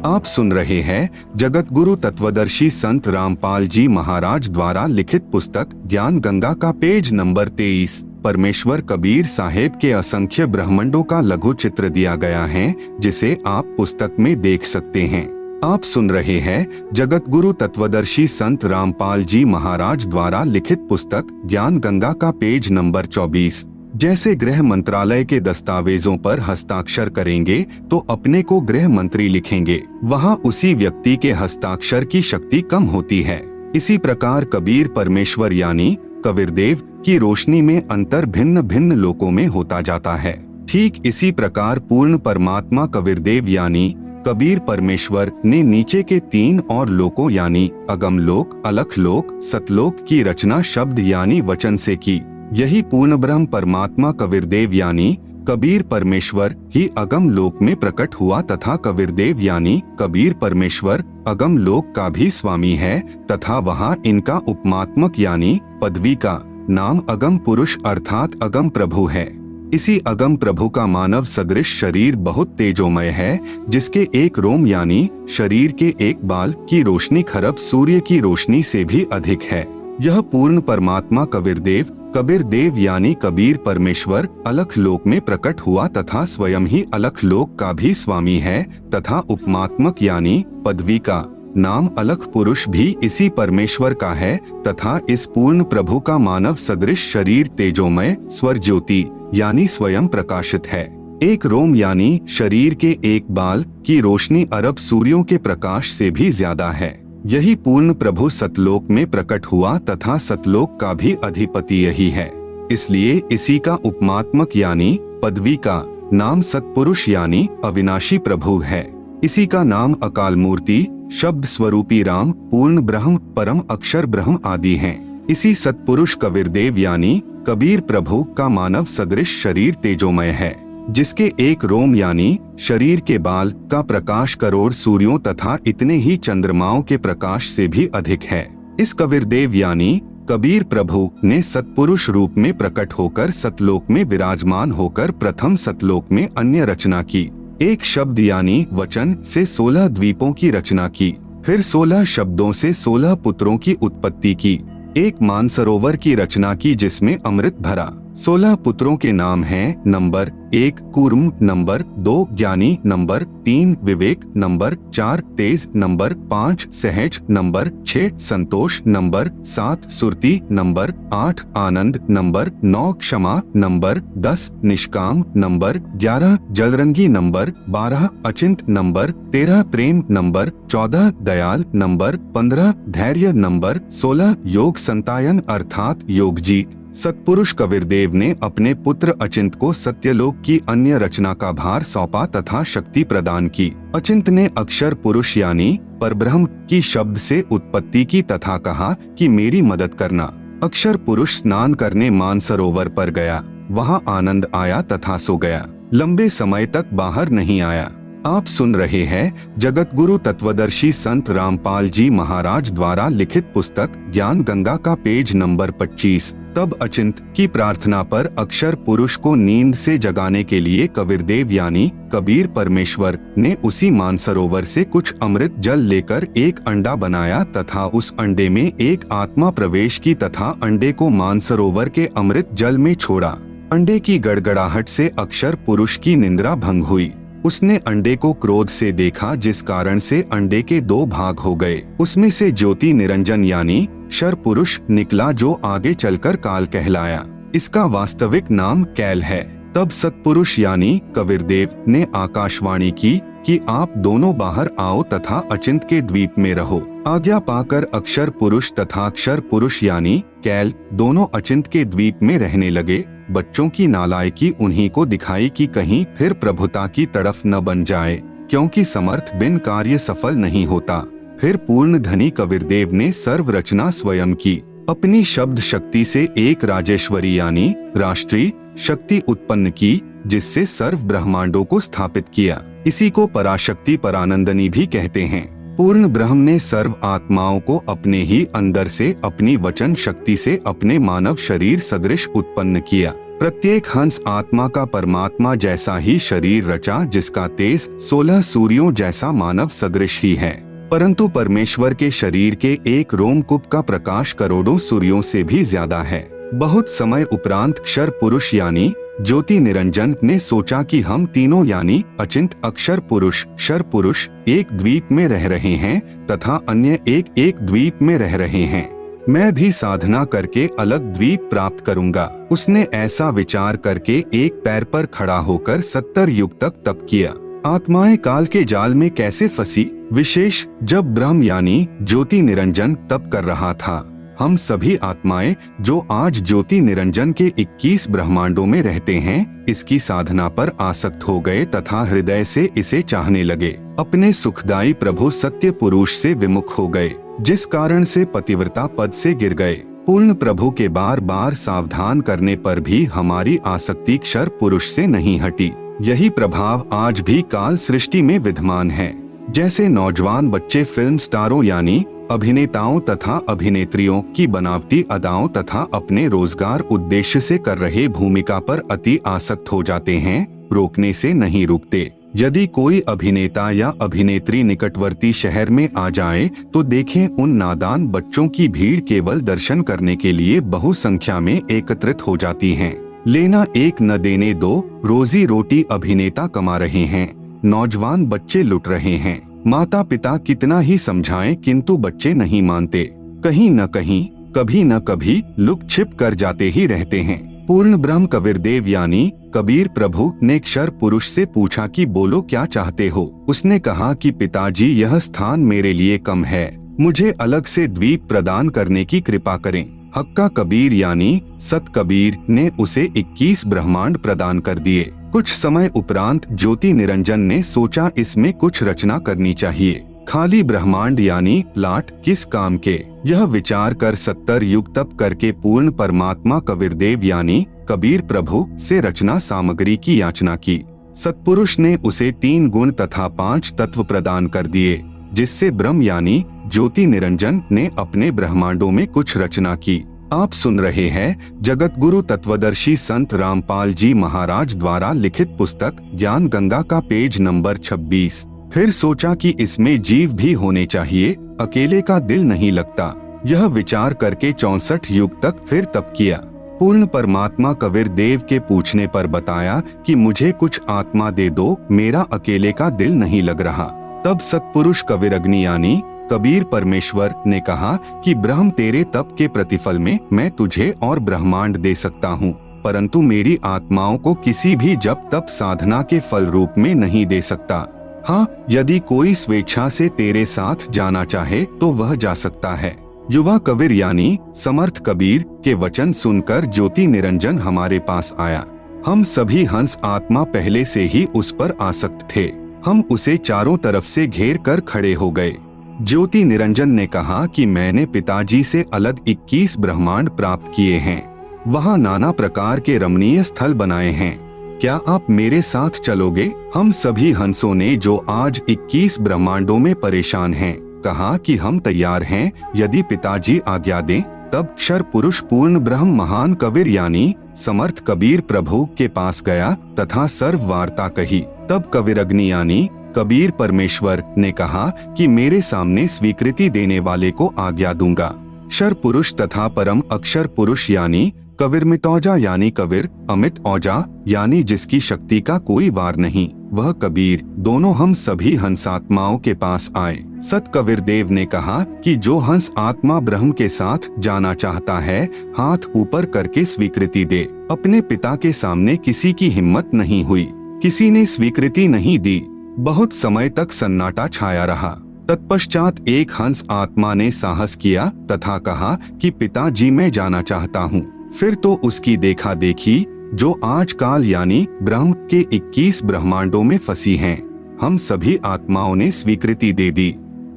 आप सुन रहे हैं जगत गुरु तत्वदर्शी संत रामपाल जी महाराज द्वारा लिखित पुस्तक ज्ञान गंगा का पेज नंबर 23। परमेश्वर कबीर साहेब के असंख्य ब्रह्मांडों का लघु चित्र दिया गया है, जिसे आप पुस्तक में देख सकते हैं। आप सुन रहे हैं जगत गुरु तत्वदर्शी संत रामपाल जी महाराज द्वारा लिखित पुस्तक ज्ञान गंगा का पेज नंबर 24। जैसे गृह मंत्रालय के दस्तावेजों पर हस्ताक्षर करेंगे तो अपने को गृह मंत्री लिखेंगे, वहाँ उसी व्यक्ति के हस्ताक्षर की शक्ति कम होती है। इसी प्रकार कबीर परमेश्वर यानी कबीरदेव की रोशनी में अंतर भिन्न भिन्न लोकों में होता जाता है। ठीक इसी प्रकार पूर्ण परमात्मा कबीरदेव यानी कबीर परमेश्वर ने नीचे के 3 और लोकों यानी अगम लोक, अलख लोक, सतलोक की रचना शब्द यानी वचन से की। यही पूर्ण ब्रह्म परमात्मा कबीरदेव यानी कबीर परमेश्वर ही अगम लोक में प्रकट हुआ तथा कबीरदेव यानी कबीर परमेश्वर अगम लोक का भी स्वामी है तथा वहाँ इनका उपमात्मक यानी पदवी का नाम अगम पुरुष अर्थात अगम प्रभु है। इसी अगम प्रभु का मानव सदृश शरीर बहुत तेजोमय है, जिसके एक रोम यानी शरीर के एक बाल की रोशनी खरब सूर्य की रोशनी से भी अधिक है। यह पूर्ण परमात्मा कबीरदेव यानी कबीर परमेश्वर अलख लोक में प्रकट हुआ तथा स्वयं ही अलख लोक का भी स्वामी है तथा उपमात्मक यानी पदवी का नाम अलख पुरुष भी इसी परमेश्वर का है तथा इस पूर्ण प्रभु का मानव सदृश शरीर तेजोमय स्वर ज्योति यानी स्वयं प्रकाशित है। एक रोम यानी शरीर के एक बाल की रोशनी अरब सूर्यों के प्रकाश से भी ज्यादा है। यही पूर्ण प्रभु सतलोक में प्रकट हुआ तथा सतलोक का भी अधिपति यही है। इसलिए इसी का उपमात्मक यानी पदवी का नाम सतपुरुष यानी अविनाशी प्रभु है। इसी का नाम अकाल मूर्ति, शब्द स्वरूपी राम, पूर्ण ब्रह्म, परम अक्षर ब्रह्म आदि हैं। इसी सतपुरुष कबीरदेव यानी कबीर प्रभु का मानव सदृश शरीर तेजोमय है, जिसके एक रोम यानी शरीर के बाल का प्रकाश करोड़ सूर्यों तथा इतने ही चंद्रमाओं के प्रकाश से भी अधिक है। इस कबीरदेव यानी कबीर प्रभु ने सतपुरुष रूप में प्रकट होकर सतलोक में विराजमान होकर प्रथम सतलोक में अन्य रचना की। एक शब्द यानी वचन से 16 द्वीपों की रचना की, फिर 16 शब्दों से 16 पुत्रों की उत्पत्ति की। एक मानसरोवर की रचना की जिसमें अमृत भरा। 16 पुत्रों के नाम हैं नंबर 1 कूर्म, नंबर 2 ज्ञानी, नंबर 3 विवेक, नंबर 4 तेज, नंबर 5 सहज, नंबर 6 संतोष, नंबर 7 सुरति, नंबर 8 आनंद, नंबर 9 क्षमा, नंबर 10 निष्काम, नंबर 11 जलरंगी, नंबर 12 अचिंत, नंबर 13 प्रेम, नंबर 14 दयाल, नंबर 15 धैर्य, नंबर 16 योग संतायन अर्थात योगजीत। सतपुरुष कबीरदेव ने अपने पुत्र अचिंत को सत्यलोक की अन्य रचना का भार सौंपा तथा शक्ति प्रदान की। अचिंत ने अक्षर पुरुष यानी परब्रह्म की शब्द से उत्पत्ति की तथा कहा कि मेरी मदद करना। अक्षर पुरुष स्नान करने मानसरोवर पर गया, वहाँ आनंद आया तथा सो गया, लंबे समय तक बाहर नहीं आया। आप सुन रहे हैं जगत गुरु तत्वदर्शी संत रामपाल जी महाराज द्वारा लिखित पुस्तक ज्ञान गंगा का पेज नंबर 25। तब अचिंत की प्रार्थना पर अक्षर पुरुष को नींद से जगाने के लिए कबीरदेव यानी कबीर परमेश्वर ने उसी मानसरोवर से कुछ अमृत जल लेकर एक अंडा बनाया तथा उस अंडे में एक आत्मा प्रवेश की तथा अंडे को मानसरोवर के अमृत जल में छोड़ा। अंडे की गड़गड़ाहट से अक्षर पुरुष की निंद्रा भंग हुई। उसने अंडे को क्रोध से देखा, जिस कारण से अंडे के 2 भाग हो गए। उसमें से ज्योति निरंजन यानी क्षर पुरुष निकला, जो आगे चलकर काल कहलाया। इसका वास्तविक नाम कैल है। तब सतपुरुष यानी कबीरदेव ने आकाशवाणी की कि आप दोनों बाहर आओ तथा अचिंत के द्वीप में रहो। आज्ञा पाकर अक्षर पुरुष तथा अक्षर पुरुष यानी कैल दोनों अचिंत के द्वीप में रहने लगे। बच्चों की नालायकी उन्हीं को दिखाई कि कहीं फिर प्रभुता की तरफ न बन जाए, क्योंकि समर्थ बिन कार्य सफल नहीं होता। फिर पूर्ण धनी कबीरदेव ने सर्व रचना स्वयं की। अपनी शब्द शक्ति से एक राजेश्वरी यानी राष्ट्रीय शक्ति उत्पन्न की, जिससे सर्व ब्रह्मांडों को स्थापित किया। इसी को पराशक्ति परानंदनी भी कहते हैं। पूर्ण ब्रह्म ने सर्व आत्माओं को अपने ही अंदर से अपनी वचन शक्ति से अपने मानव शरीर सदृश उत्पन्न किया। प्रत्येक हंस आत्मा का परमात्मा जैसा ही शरीर रचा, जिसका तेज 16 सूर्यों जैसा मानव सदृश ही है। परंतु परमेश्वर के शरीर के एक रोमकूप का प्रकाश करोड़ों सूर्यों से भी ज्यादा है। बहुत समय उपरांत क्षर पुरुष यानी ज्योति निरंजन ने सोचा कि हम तीनों यानी अचिंत, अक्षर पुरुष, क्षर पुरुष एक द्वीप में रह रहे हैं तथा अन्य एक द्वीप में रह रहे हैं। मैं भी साधना करके अलग द्वीप प्राप्त करूंगा। उसने ऐसा विचार करके एक पैर पर खड़ा होकर 70 युग तक तप किया। आत्माएं काल के जाल में कैसे फंसी, विशेष जब ब्रह्म यानी ज्योति निरंजन तप कर रहा था। हम सभी आत्माएं जो आज ज्योति निरंजन के 21 ब्रह्मांडों में रहते हैं, इसकी साधना पर आसक्त हो गए तथा हृदय से इसे चाहने लगे। अपने सुखदायी प्रभु सत्य पुरुष से विमुख हो गए, जिस कारण से पतिव्रता पद से गिर गए। पूर्ण प्रभु के बार बार सावधान करने पर भी हमारी आसक्ति क्षर पुरुष से नहीं हटी। यही प्रभाव आज भी काल सृष्टि में विद्यमान है। जैसे नौजवान बच्चे फिल्म स्टारों यानी अभिनेताओं तथा अभिनेत्रियों की बनावटी अदाओं तथा अपने रोजगार उद्देश्य से कर रहे भूमिका पर अति आसक्त हो जाते हैं, रोकने से नहीं रुकते। यदि कोई अभिनेता या अभिनेत्री निकटवर्ती शहर में आ जाए तो देखें, उन नादान बच्चों की भीड़ केवल दर्शन करने के लिए बहुसंख्या में एकत्रित हो जाती है। लेना एक न देने दो, रोजी रोटी अभिनेता कमा रहे हैं, नौजवान बच्चे लुट रहे हैं। माता पिता कितना ही समझाएं किंतु बच्चे नहीं मानते। कहीं न कहीं, कभी न कभी लुक छिप कर जाते ही रहते हैं। पूर्ण ब्रह्म कबीरदेव यानी कबीर प्रभु ने क्षर पुरुष से पूछा कि बोलो क्या चाहते हो। उसने कहा कि पिताजी, यह स्थान मेरे लिए कम है, मुझे अलग से द्वीप प्रदान करने की कृपा करें। हक्का कबीर यानी सत कबीर ने उसे 21 ब्रह्मांड प्रदान कर दिए। कुछ समय उपरांत ज्योति निरंजन ने सोचा इसमें कुछ रचना करनी चाहिए। खाली ब्रह्मांड यानी लाट किस काम के, यह विचार कर 70 युग तप करके पूर्ण परमात्मा कबीरदेव यानी कबीर प्रभु से रचना सामग्री की याचना की। सत्पुरुष ने उसे 3 गुण तथा 5 तत्व प्रदान कर दिए, जिससे ब्रह्म यानी ज्योति निरंजन ने अपने ब्रह्मांडों में कुछ रचना की। आप सुन रहे हैं जगत गुरु तत्वदर्शी संत रामपाल जी महाराज द्वारा लिखित पुस्तक ज्ञान गंगा का पेज नंबर 26। फिर सोचा कि इसमें जीव भी होने चाहिए, अकेले का दिल नहीं लगता। यह विचार करके 64 युग तक फिर तप किया। पूर्ण परमात्मा कबीरदेव के पूछने पर बताया कि मुझे कुछ आत्मा दे दो, मेरा अकेले का दिल नहीं लग रहा। तब सत्पुरुष कबीरअग्नि यानी कबीर परमेश्वर ने कहा कि ब्रह्म, तेरे तप के प्रतिफल में मैं तुझे और ब्रह्मांड दे सकता हूँ, परंतु मेरी आत्माओं को किसी भी जप तप साधना के फल रूप में नहीं दे सकता। हाँ, यदि कोई स्वेच्छा से तेरे साथ जाना चाहे तो वह जा सकता है। युवा कबीर यानी समर्थ कबीर के वचन सुनकर ज्योति निरंजन हमारे पास आया। हम सभी हंस आत्मा पहले से ही उस पर आसक्त थे। हम उसे चारों तरफ से घेर कर खड़े हो गए। ज्योति निरंजन ने कहा कि मैंने पिताजी से अलग 21 ब्रह्मांड प्राप्त किए हैं, वहाँ नाना प्रकार के रमणीय स्थल बनाए हैं, क्या आप मेरे साथ चलोगे? हम सभी हंसों ने, जो आज 21 ब्रह्मांडों में परेशान हैं, कहा कि हम तैयार हैं, यदि पिताजी आज्ञा दें। तब क्षर पुरुष पूर्ण ब्रह्म महान कबीर यानी समर्थ कबीर प्रभु के पास गया तथा सर्व वार्ता कही। तब कबीरअग्नि यानी कबीर परमेश्वर ने कहा कि मेरे सामने स्वीकृति देने वाले को आज्ञा दूंगा। क्षर पुरुष तथा परम अक्षर पुरुष यानी कबीरमित औजा यानी कबीर, अमित औजा यानी जिसकी शक्ति का कोई वार नहीं, वह कबीर, दोनों हम सभी हंसात्माओं के पास आए। सत कबीरदेव ने कहा कि जो हंस आत्मा ब्रह्म के साथ जाना चाहता है, हाथ ऊपर करके स्वीकृति दे। अपने पिता के सामने किसी की हिम्मत नहीं हुई, किसी ने स्वीकृति नहीं दी। बहुत समय तक सन्नाटा छाया रहा। तत्पश्चात एक हंस आत्मा ने साहस किया तथा कहा कि पिताजी, मैं जाना चाहता हूँ। फिर तो उसकी देखा देखी, जो आज काल यानी ब्रह्म के 21 ब्रह्मांडों में फंसी हैं, हम सभी आत्माओं ने स्वीकृति दे दी।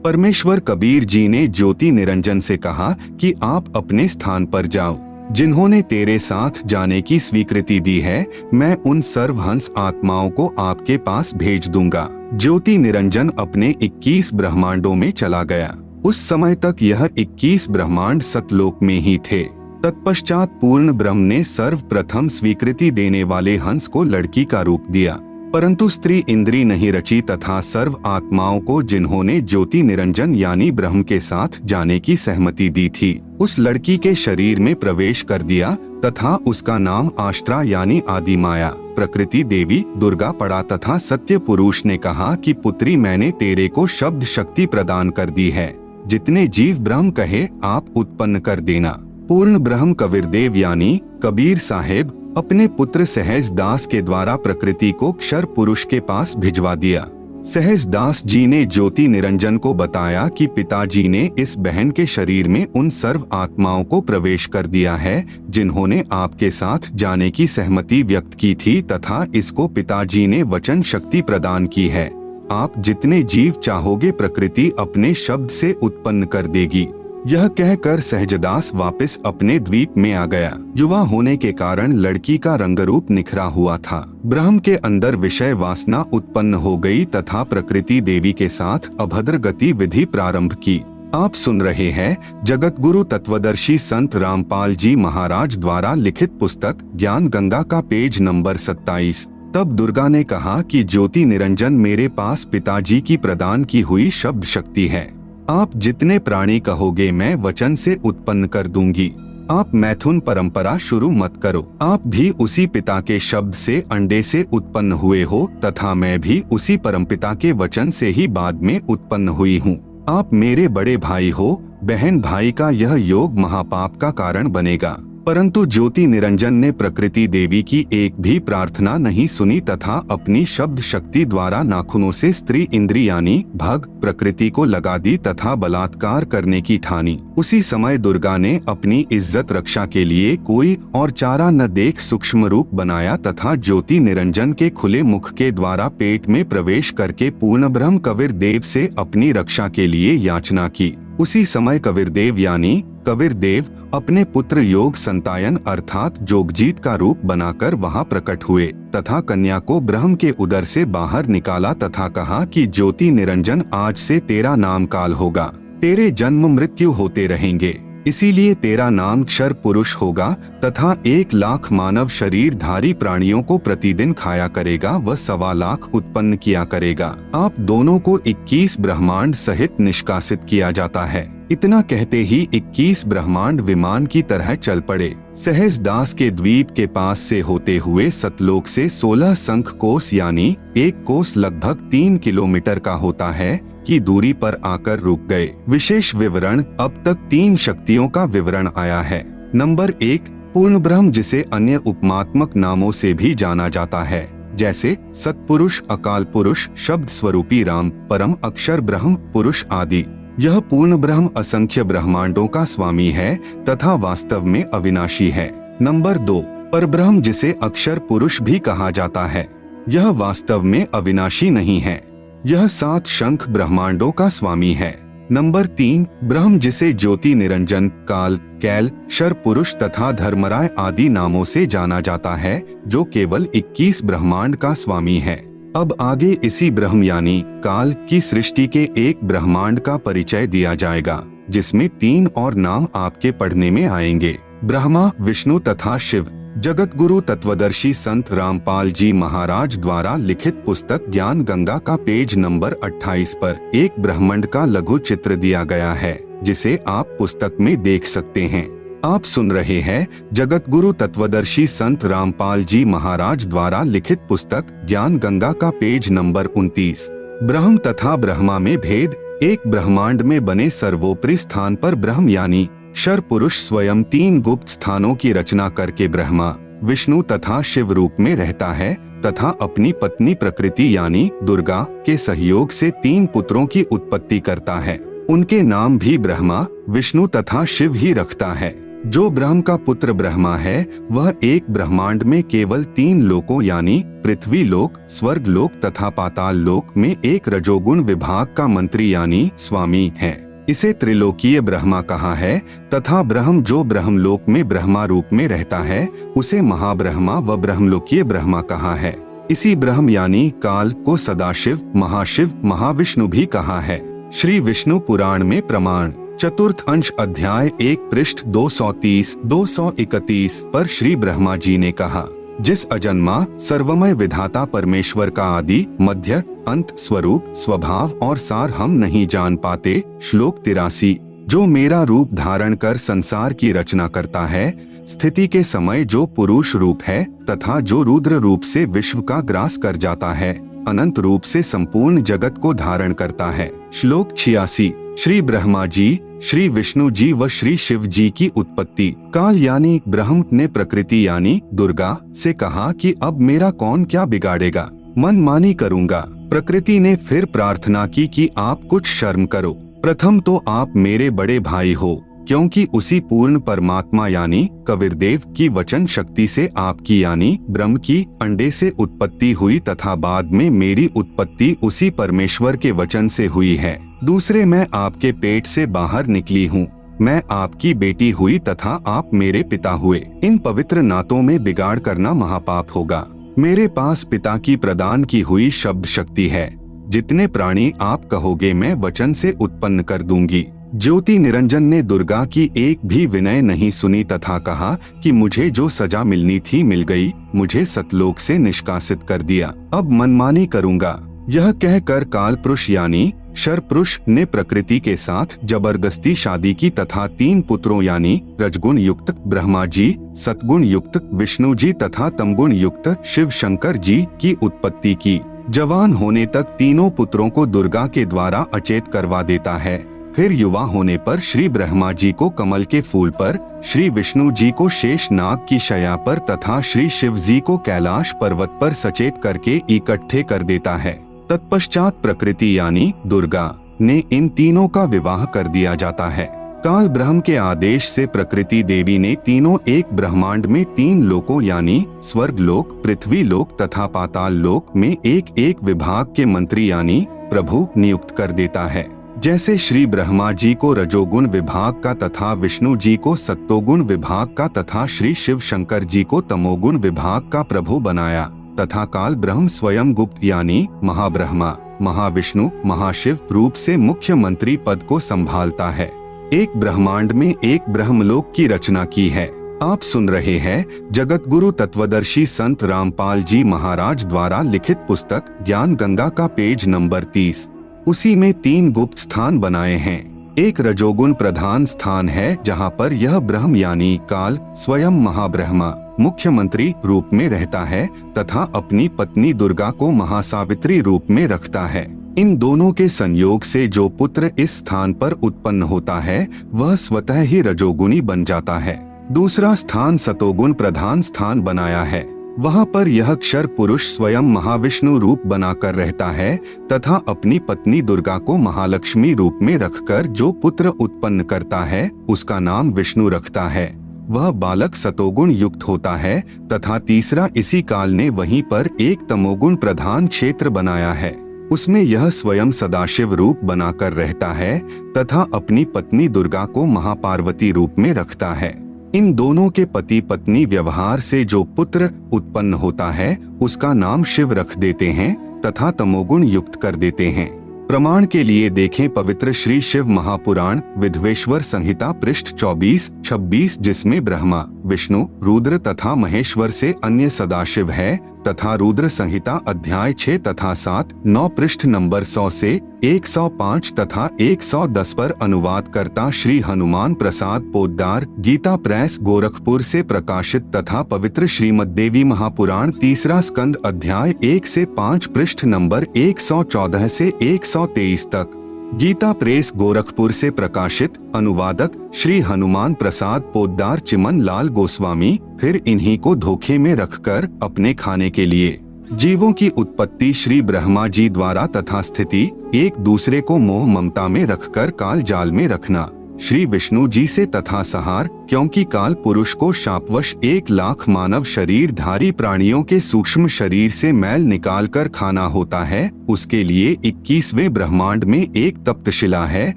परमेश्वर कबीर जी ने ज्योति निरंजन से कहा कि आप अपने स्थान पर जाओ। जिन्होंने तेरे साथ जाने की स्वीकृति दी है, मैं उन सर्वहंस आत्माओं को आपके पास भेज दूंगा। ज्योति निरंजन अपने 21 ब्रह्मांडों में चला गया। उस समय तक यह 21 ब्रह्मांड सतलोक में ही थे। तत्पश्चात पूर्ण ब्रह्म ने सर्वप्रथम स्वीकृति देने वाले हंस को लड़की का रूप दिया, परंतु स्त्री इंद्री नहीं रची तथा सर्व आत्माओं को जिन्होंने ज्योति निरंजन यानी ब्रह्म के साथ जाने की सहमति दी थी, उस लड़की के शरीर में प्रवेश कर दिया तथा उसका नाम आष्ट्रा यानी आदि माया प्रकृति देवी दुर्गा पड़ा तथा सत्य पुरुष ने कहा कि पुत्री, मैंने तेरे को शब्द शक्ति प्रदान कर दी है, जितने जीव ब्रह्म कहे आप उत्पन्न कर देना। पूर्ण ब्रह्म कबीरदेव यानी कबीर साहेब अपने पुत्र सहज दास के द्वारा प्रकृति को क्षर पुरुष के पास भिजवा दिया। सहज दास जी ने ज्योति निरंजन को बताया कि पिताजी ने इस बहन के शरीर में उन सर्व आत्माओं को प्रवेश कर दिया है जिन्होंने आपके साथ जाने की सहमति व्यक्त की थी तथा इसको पिताजी ने वचन शक्ति प्रदान की है। आप जितने जीव चाहोगे प्रकृति अपने शब्द से उत्पन्न कर देगी। यह कहकर सहजदास वापस अपने द्वीप में आ गया। युवा होने के कारण लड़की का रंगरूप निखरा हुआ था। ब्रह्म के अंदर विषय वासना उत्पन्न हो गई तथा प्रकृति देवी के साथ अभद्र गति विधि प्रारंभ की। आप सुन रहे हैं जगत गुरु तत्वदर्शी संत रामपाल जी महाराज द्वारा लिखित पुस्तक ज्ञान गंगा का पेज नंबर 27। तब दुर्गा ने कहा कि ज्योति निरंजन मेरे पास पिताजी की प्रदान की हुई शब्द शक्ति है। आप जितने प्राणी कहोगे मैं वचन से उत्पन्न कर दूंगी। आप मैथुन परंपरा शुरू मत करो। आप भी उसी पिता के शब्द से अंडे से उत्पन्न हुए हो तथा मैं भी उसी परमपिता के वचन से ही बाद में उत्पन्न हुई हूँ। आप मेरे बड़े भाई हो। बहन भाई का यह योग महापाप का कारण बनेगा। परंतु ज्योति निरंजन ने प्रकृति देवी की एक भी प्रार्थना नहीं सुनी तथा अपनी शब्द शक्ति द्वारा नाखूनों से स्त्री इंद्री यानी भग प्रकृति को लगा दी तथा बलात्कार करने की ठानी। उसी समय दुर्गा ने अपनी इज्जत रक्षा के लिए कोई और चारा न देख सूक्ष्म रूप बनाया तथा ज्योति निरंजन के खुले मुख के द्वारा पेट में प्रवेश करके पूर्ण ब्रह्म कबीरदेव से अपनी रक्षा के लिए याचना की। उसी समय कबीरदेव यानी कबीरदेव अपने पुत्र योग संतायन अर्थात जोगजीत का रूप बनाकर वहां प्रकट हुए तथा कन्या को ब्रह्म के उदर से बाहर निकाला तथा कहा कि ज्योति निरंजन आज से तेरा नाम काल होगा। तेरे जन्म मृत्यु होते रहेंगे, इसीलिए तेरा नाम क्षर पुरुष होगा तथा 1 लाख मानव शरीरधारी प्राणियों को प्रतिदिन खाया करेगा व 1.25 लाख उत्पन्न किया करेगा। आप दोनों को 21 ब्रह्मांड सहित निष्कासित किया जाता है। इतना कहते ही 21 ब्रह्मांड विमान की तरह चल पड़े। सहज दास के द्वीप के पास से होते हुए सतलोक से 16 शंख कोस यानी 1 कोस लगभग 3 किलोमीटर का होता है की दूरी पर आकर रुक गए। विशेष विवरण अब तक 3 शक्तियों का विवरण आया है। नंबर 1 पूर्ण ब्रह्म जिसे अन्य उपमात्मक नामों से भी जाना जाता है जैसे सतपुरुष अकाल पुरुष शब्द स्वरूपी राम परम अक्षर ब्रह्म पुरुष आदि। यह पूर्ण ब्रह्म असंख्य ब्रह्मांडों का स्वामी है तथा वास्तव में अविनाशी है। नंबर 2 परब्रह्म जिसे अक्षर पुरुष भी कहा जाता है। यह वास्तव में अविनाशी नहीं है। यह 7 शंख ब्रह्मांडों का स्वामी है। नंबर 3 ब्रह्म जिसे ज्योति निरंजन काल कैल शर पुरुष तथा धर्मराय आदि नामों से जाना जाता है जो केवल 21 ब्रह्मांड का स्वामी है। अब आगे इसी ब्रह्म यानी काल की सृष्टि के एक ब्रह्मांड का परिचय दिया जाएगा जिसमें 3 और नाम आपके पढ़ने में आएंगे, ब्रह्मा विष्णु तथा शिव। जगत गुरु तत्वदर्शी संत रामपाल जी महाराज द्वारा लिखित पुस्तक ज्ञान गंगा का पेज नंबर 28 पर एक ब्रह्मांड का लघु चित्र दिया गया है जिसे आप पुस्तक में देख सकते हैं। आप सुन रहे हैं जगत गुरु तत्वदर्शी संत रामपाल जी महाराज द्वारा लिखित पुस्तक ज्ञान गंगा का पेज नंबर 29। ब्रह्म तथा ब्रह्मा में भेद। एक ब्रह्मांड में बने सर्वोपरि स्थान पर ब्रह्म यानी क्षर पुरुष स्वयं 3 गुप्त स्थानों की रचना करके ब्रह्मा विष्णु तथा शिव रूप में रहता है तथा अपनी पत्नी प्रकृति यानी दुर्गा के सहयोग से 3 पुत्रों की उत्पत्ति करता है। उनके नाम भी ब्रह्मा विष्णु तथा शिव ही रखता है। जो ब्रह्म का पुत्र ब्रह्मा है वह एक ब्रह्मांड में केवल 3 लोकों यानी पृथ्वी लोक स्वर्ग लोक तथा पाताल लोक में एक रजोगुण विभाग का मंत्री यानी स्वामी है। इसे त्रिलोकीय ब्रह्मा कहा है तथा ब्रह्म जो ब्रह्मलोक में ब्रह्मा रूप में रहता है उसे महाब्रह्मा व ब्रह्मलोकीय ब्रह्मा कहा है। इसी ब्रह्म यानी काल को सदाशिव महाशिव महाविष्णु भी कहा है। श्री विष्णु पुराण में प्रमाण चतुर्थ अंश अध्याय 1 पृष्ठ 230-231 पर श्री ब्रह्मा जी ने कहा, जिस अजन्मा सर्वमय विधाता परमेश्वर का आदि मध्य अंत स्वरूप स्वभाव और सार हम नहीं जान पाते। श्लोक 83। जो मेरा रूप धारण कर संसार की रचना करता है, स्थिति के समय जो पुरुष रूप है तथा जो रुद्र रूप से विश्व का ग्रास कर जाता है, अनंत रूप से संपूर्ण जगत को धारण करता है। श्लोक 86। श्री ब्रह्मा जी, श्री विष्णु जी व श्री शिव जी की उत्पत्ति काल यानी ब्रह्म ने प्रकृति यानी दुर्गा से कहा कि अब मेरा कौन क्या बिगाड़ेगा, मनमानी करूंगा। प्रकृति ने फिर प्रार्थना की कि आप कुछ शर्म करो, प्रथम तो आप मेरे बड़े भाई हो, क्योंकि उसी पूर्ण परमात्मा यानी कबीरदेव की वचन शक्ति से आपकी यानी ब्रह्म की अंडे से उत्पत्ति हुई तथा बाद में मेरी उत्पत्ति उसी परमेश्वर के वचन से हुई है। दूसरे, मैं आपके पेट से बाहर निकली हूँ, मैं आपकी बेटी हुई तथा आप मेरे पिता हुए। इन पवित्र नातों में बिगाड़ करना महापाप होगा। मेरे पास पिता की प्रदान की हुई शब्द शक्ति है। जितने प्राणी आप कहोगे मैं वचन से उत्पन्न कर दूंगी। ज्योति निरंजन ने दुर्गा की एक भी विनय नहीं सुनी तथा कहा कि मुझे जो सजा मिलनी थी मिल गई, मुझे सतलोक से निष्कासित कर दिया, अब मनमानी करूंगा। यह कहकर काल पुरुष यानी शर पुरुष ने प्रकृति के साथ जबरदस्ती शादी की तथा 3 पुत्रों यानी रजगुण युक्त ब्रह्मा जी, सतगुण युक्त विष्णु जी तथा तमगुण युक्त शिव शंकर जी की उत्पत्ति की। जवान होने तक तीनों पुत्रों को दुर्गा के द्वारा अचेत करवा देता है। फिर युवा होने पर श्री ब्रह्मा जी को कमल के फूल पर, श्री विष्णु जी को शेष नाग की शया पर तथा श्री शिव जी को कैलाश पर्वत पर सचेत करके इकट्ठे कर देता है। तत्पश्चात प्रकृति यानी दुर्गा ने इन तीनों का विवाह कर दिया जाता है। काल ब्रह्म के आदेश से प्रकृति देवी ने तीनों एक ब्रह्मांड में 3 लोकों यानी स्वर्ग लोक, पृथ्वी लोक तथा पाताल लोक में एक एक विभाग के मंत्री यानी प्रभु नियुक्त कर देता है। जैसे श्री ब्रह्मा जी को रजोगुण विभाग का तथा विष्णु जी को सत्तोगुण विभाग का तथा श्री शिव शंकर जी को तमोगुण विभाग का प्रभु बनाया तथा काल ब्रह्म स्वयं गुप्त यानी महाब्रह्मा, महाविष्णु, महाशिव रूप से मुख्य मंत्री पद को संभालता है। एक ब्रह्मांड में एक ब्रह्मलोक की रचना की है। आप सुन रहे हैं जगत गुरु तत्वदर्शी संत रामपाल जी महाराज द्वारा लिखित पुस्तक ज्ञान गंगा का पेज नंबर 30। उसी में 3 गुप्त स्थान बनाए हैं। एक रजोगुण प्रधान स्थान है जहाँ पर यह ब्रह्म यानी काल स्वयं महाब्रह्मा मुख्यमंत्री रूप में रहता है तथा अपनी पत्नी दुर्गा को महासावित्री रूप में रखता है। इन दोनों के संयोग से जो पुत्र इस स्थान पर उत्पन्न होता है वह स्वतः ही रजोगुणी बन जाता है। दूसरा स्थान सतोगुण प्रधान स्थान बनाया है। वहाँ पर यह क्षर पुरुष स्वयं महाविष्णु रूप बनाकर रहता है तथा अपनी पत्नी दुर्गा को महालक्ष्मी रूप में रखकर जो पुत्र उत्पन्न करता है उसका नाम विष्णु रखता है। वह बालक सतोगुण युक्त होता है तथा तीसरा इसी काल ने वहीं पर एक तमोगुण प्रधान क्षेत्र बनाया है। उसमें यह स्वयं सदाशिव रूप बनाकर रहता है तथा अपनी पत्नी दुर्गा को महापार्वती रूप में रखता है। इन दोनों के पति पत्नी व्यवहार से जो पुत्र उत्पन्न होता है उसका नाम शिव रख देते हैं तथा तमोगुण युक्त कर देते हैं। प्रमाण के लिए देखें पवित्र श्री शिव महापुराण विधवेश्वर संहिता पृष्ठ 24-26 जिसमें ब्रह्मा, विष्णु, रुद्र तथा महेश्वर से अन्य सदाशिव है तथा रुद्र संहिता अध्याय 6 तथा 7-9 पृष्ठ नंबर 100 से 105 तथा 110 पर अनुवाद करता श्री हनुमान प्रसाद पोद्दार गीता प्रेस गोरखपुर से प्रकाशित तथा पवित्र श्रीमद् देवी महापुराण तीसरा स्कंद अध्याय 1 से 5 पृष्ठ नंबर 114 से 123 तक गीता प्रेस गोरखपुर से प्रकाशित। अनुवादक श्री हनुमान प्रसाद पोद्दार चिमन लाल गोस्वामी। फिर इन्हीं को धोखे में रखकर अपने खाने के लिए जीवों की उत्पत्ति श्री ब्रह्मा जी द्वारा तथा स्थिति एक दूसरे को मोह ममता में रखकर काल जाल में रखना श्री विष्णु जी से तथा सहार, क्योंकि काल पुरुष को शापवश 1 लाख मानव शरीर धारी प्राणियों के सूक्ष्म शरीर से मैल निकाल कर खाना होता है। उसके लिए 21वें ब्रह्मांड में एक तप्तशिला है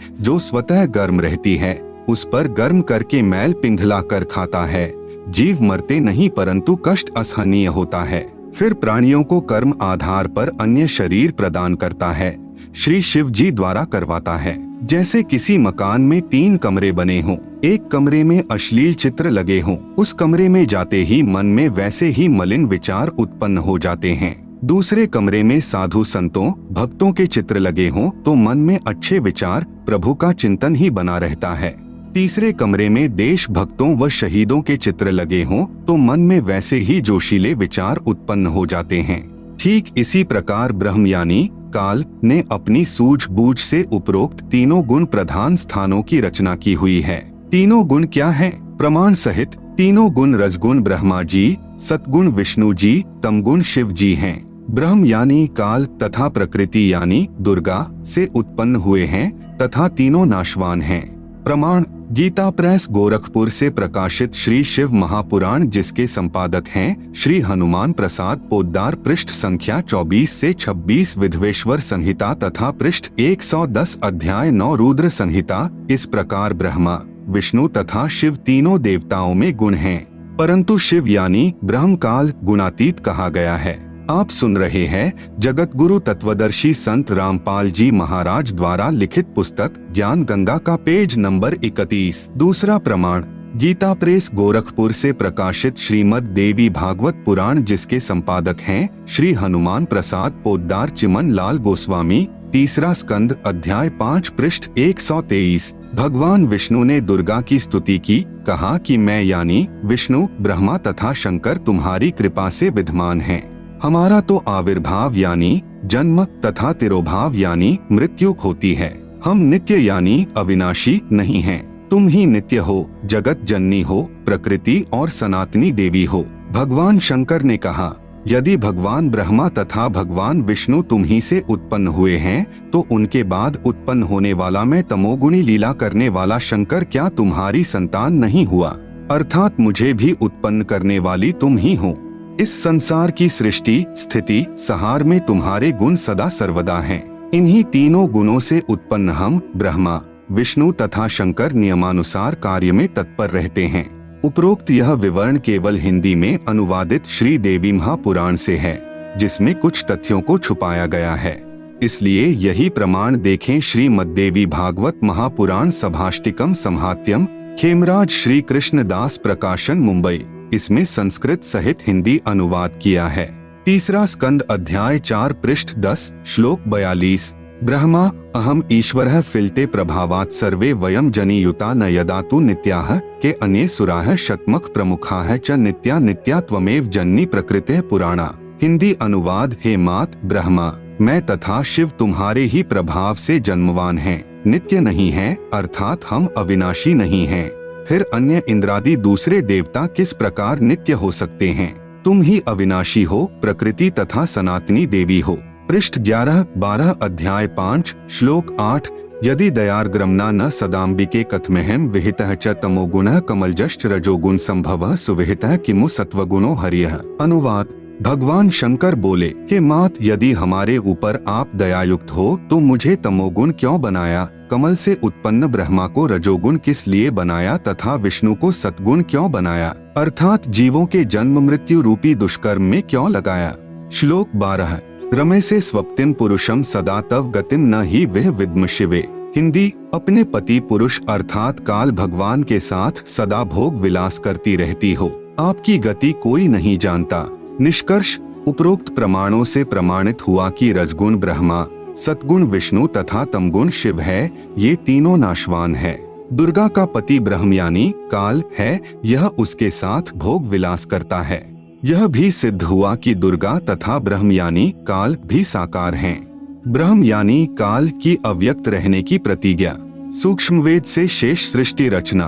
जो स्वतः गर्म रहती है, उस पर गर्म करके मैल पिघला कर खाता है। जीव मरते नहीं परंतु कष्ट असहनीय होता है। फिर प्राणियों को कर्म आधार पर अन्य शरीर प्रदान करता है। श्री शिव जी द्वारा करवाता है। जैसे किसी मकान में 3 कमरे बने हों, एक कमरे में अश्लील चित्र लगे हों, उस कमरे में जाते ही मन में वैसे ही मलिन विचार उत्पन्न हो जाते हैं। दूसरे कमरे में साधु संतों भक्तों के चित्र लगे हों तो मन में अच्छे विचार प्रभु का चिंतन ही बना रहता है। तीसरे कमरे में देश भक्तों व शहीदों के चित्र लगे हों तो मन में वैसे ही जोशीले विचार उत्पन्न हो जाते हैं। ठीक इसी प्रकार ब्रह्म यानी काल ने अपनी सूझबूझ से उपरोक्त तीनों गुण प्रधान स्थानों की रचना की हुई है। तीनों गुण क्या हैं? प्रमाण सहित तीनों गुण रजगुण ब्रह्मा जी, सतगुण विष्णु जी, तमगुण शिव जी हैं। ब्रह्म यानी काल तथा प्रकृति यानी दुर्गा से उत्पन्न हुए हैं तथा तीनों नाशवान हैं। प्रमाण गीता प्रेस गोरखपुर से प्रकाशित श्री शिव महापुराण जिसके संपादक हैं श्री हनुमान प्रसाद पोद्दार, पृष्ठ संख्या 24 से 26 विधवेश्वर संहिता तथा पृष्ठ 110 अध्याय 9 रुद्र संहिता। इस प्रकार ब्रह्मा विष्णु तथा शिव तीनों देवताओं में गुण हैं, परंतु शिव यानी ब्रह्म काल गुणातीत कहा गया है। आप सुन रहे हैं जगत गुरु तत्वदर्शी संत रामपाल जी महाराज द्वारा लिखित पुस्तक ज्ञान गंगा का पेज नंबर 31। दूसरा प्रमाण गीता प्रेस गोरखपुर से प्रकाशित श्रीमद् देवी भागवत पुराण जिसके संपादक हैं श्री हनुमान प्रसाद पोद्दार, चिमन लाल गोस्वामी। तीसरा स्कंद अध्याय 5 पृष्ठ 123। भगवान विष्णु ने दुर्गा की स्तुति की, कहा कि मैं यानी विष्णु ब्रह्मा तथा शंकर तुम्हारी कृपा से विद्यमान हैं। हमारा तो आविर्भाव यानी जन्म तथा तिरोभाव यानी मृत्यु होती है। हम नित्य यानी अविनाशी नहीं हैं। तुम ही नित्य हो, जगत जननी हो, प्रकृति और सनातनी देवी हो। भगवान शंकर ने कहा, यदि भगवान ब्रह्मा तथा भगवान विष्णु तुम ही से उत्पन्न हुए हैं तो उनके बाद उत्पन्न होने वाला मैं तमोगुणी लीला करने वाला शंकर क्या तुम्हारी संतान नहीं हुआ? अर्थात मुझे भी उत्पन्न करने वाली तुम ही हो। इस संसार की सृष्टि स्थिति संहार में तुम्हारे गुण सदा सर्वदा हैं। इन्हीं तीनों गुणों से उत्पन्न हम ब्रह्मा विष्णु तथा शंकर नियमानुसार कार्य में तत्पर रहते हैं। उपरोक्त यह विवरण केवल हिंदी में अनुवादित श्री देवी महापुराण से है, जिसमें कुछ तथ्यों को छुपाया गया है। इसलिए यही प्रमाण देखें श्रीमद्देवी भागवत महापुराण सभाष्टिकम संहात्यम, खेमराज श्री कृष्णदास प्रकाशन, मुंबई। इसमें संस्कृत सहित हिंदी अनुवाद किया है। तीसरा स्कंद अध्याय 4 पृष्ठ 10 श्लोक 42। ब्रह्मा अहम ईश्वरः फिलते प्रभावात् सर्वे वयम जनियुता न यदा तु नित्याः के अन्ये सुराः शतमख प्रमुखाः च नित्या नित्या त्वमेव जननी प्रकृतिः पुराणा। हिंदी अनुवाद, हे मात ब्रह्मा मैं तथा शिव तुम्हारे ही प्रभाव से जन्मवान हैं, नित्य नहीं हैं, अर्थात हम अविनाशी नहीं हैं। फिर अन्य इंद्रादि दूसरे देवता किस प्रकार नित्य हो सकते हैं? तुम ही अविनाशी हो, प्रकृति तथा सनातनी देवी हो। पृष्ठ 11-12 अध्याय 5 श्लोक 8। यदि दयार्ग्रमना न सदाम्बिके कथमेहम विहितः च तमोगुणः कमलजश्च रजोगुण संभवः सुविहितः किमु सत्वगुणो हरियः। अनुवाद भगवान शंकर बोले, हे मात यदि हमारे ऊपर आप दयायुक्त हो तो मुझे तमोगुण क्यों बनाया? कमल से उत्पन्न ब्रह्मा को रजोगुण किस लिए बनाया तथा विष्णु को सतगुण क्यों बनाया? अर्थात जीवों के जन्म मृत्यु रूपी दुष्कर्म में क्यों लगाया? श्लोक 12। रमे से स्वप्तिम पुरुषम सदा तव गतिम न ही वह विद्म शिवे। हिंदी अपने पति पुरुष अर्थात काल भगवान के साथ सदा भोग विलास करती रहती हो, आपकी गति कोई नहीं जानता। निष्कर्ष उपरोक्त प्रमाणों से प्रमाणित हुआ कि रजगुण ब्रह्मा, सतगुण विष्णु तथा तमगुण शिव है, ये तीनों नाशवान है। दुर्गा का पति ब्रह्म यानी काल है, यह उसके साथ भोग विलास करता है। यह भी सिद्ध हुआ कि दुर्गा तथा ब्रह्म यानी काल भी साकार हैं। ब्रह्म यानी काल की अव्यक्त रहने की प्रतिज्ञा। सूक्ष्म वेद से शेष सृष्टि रचना।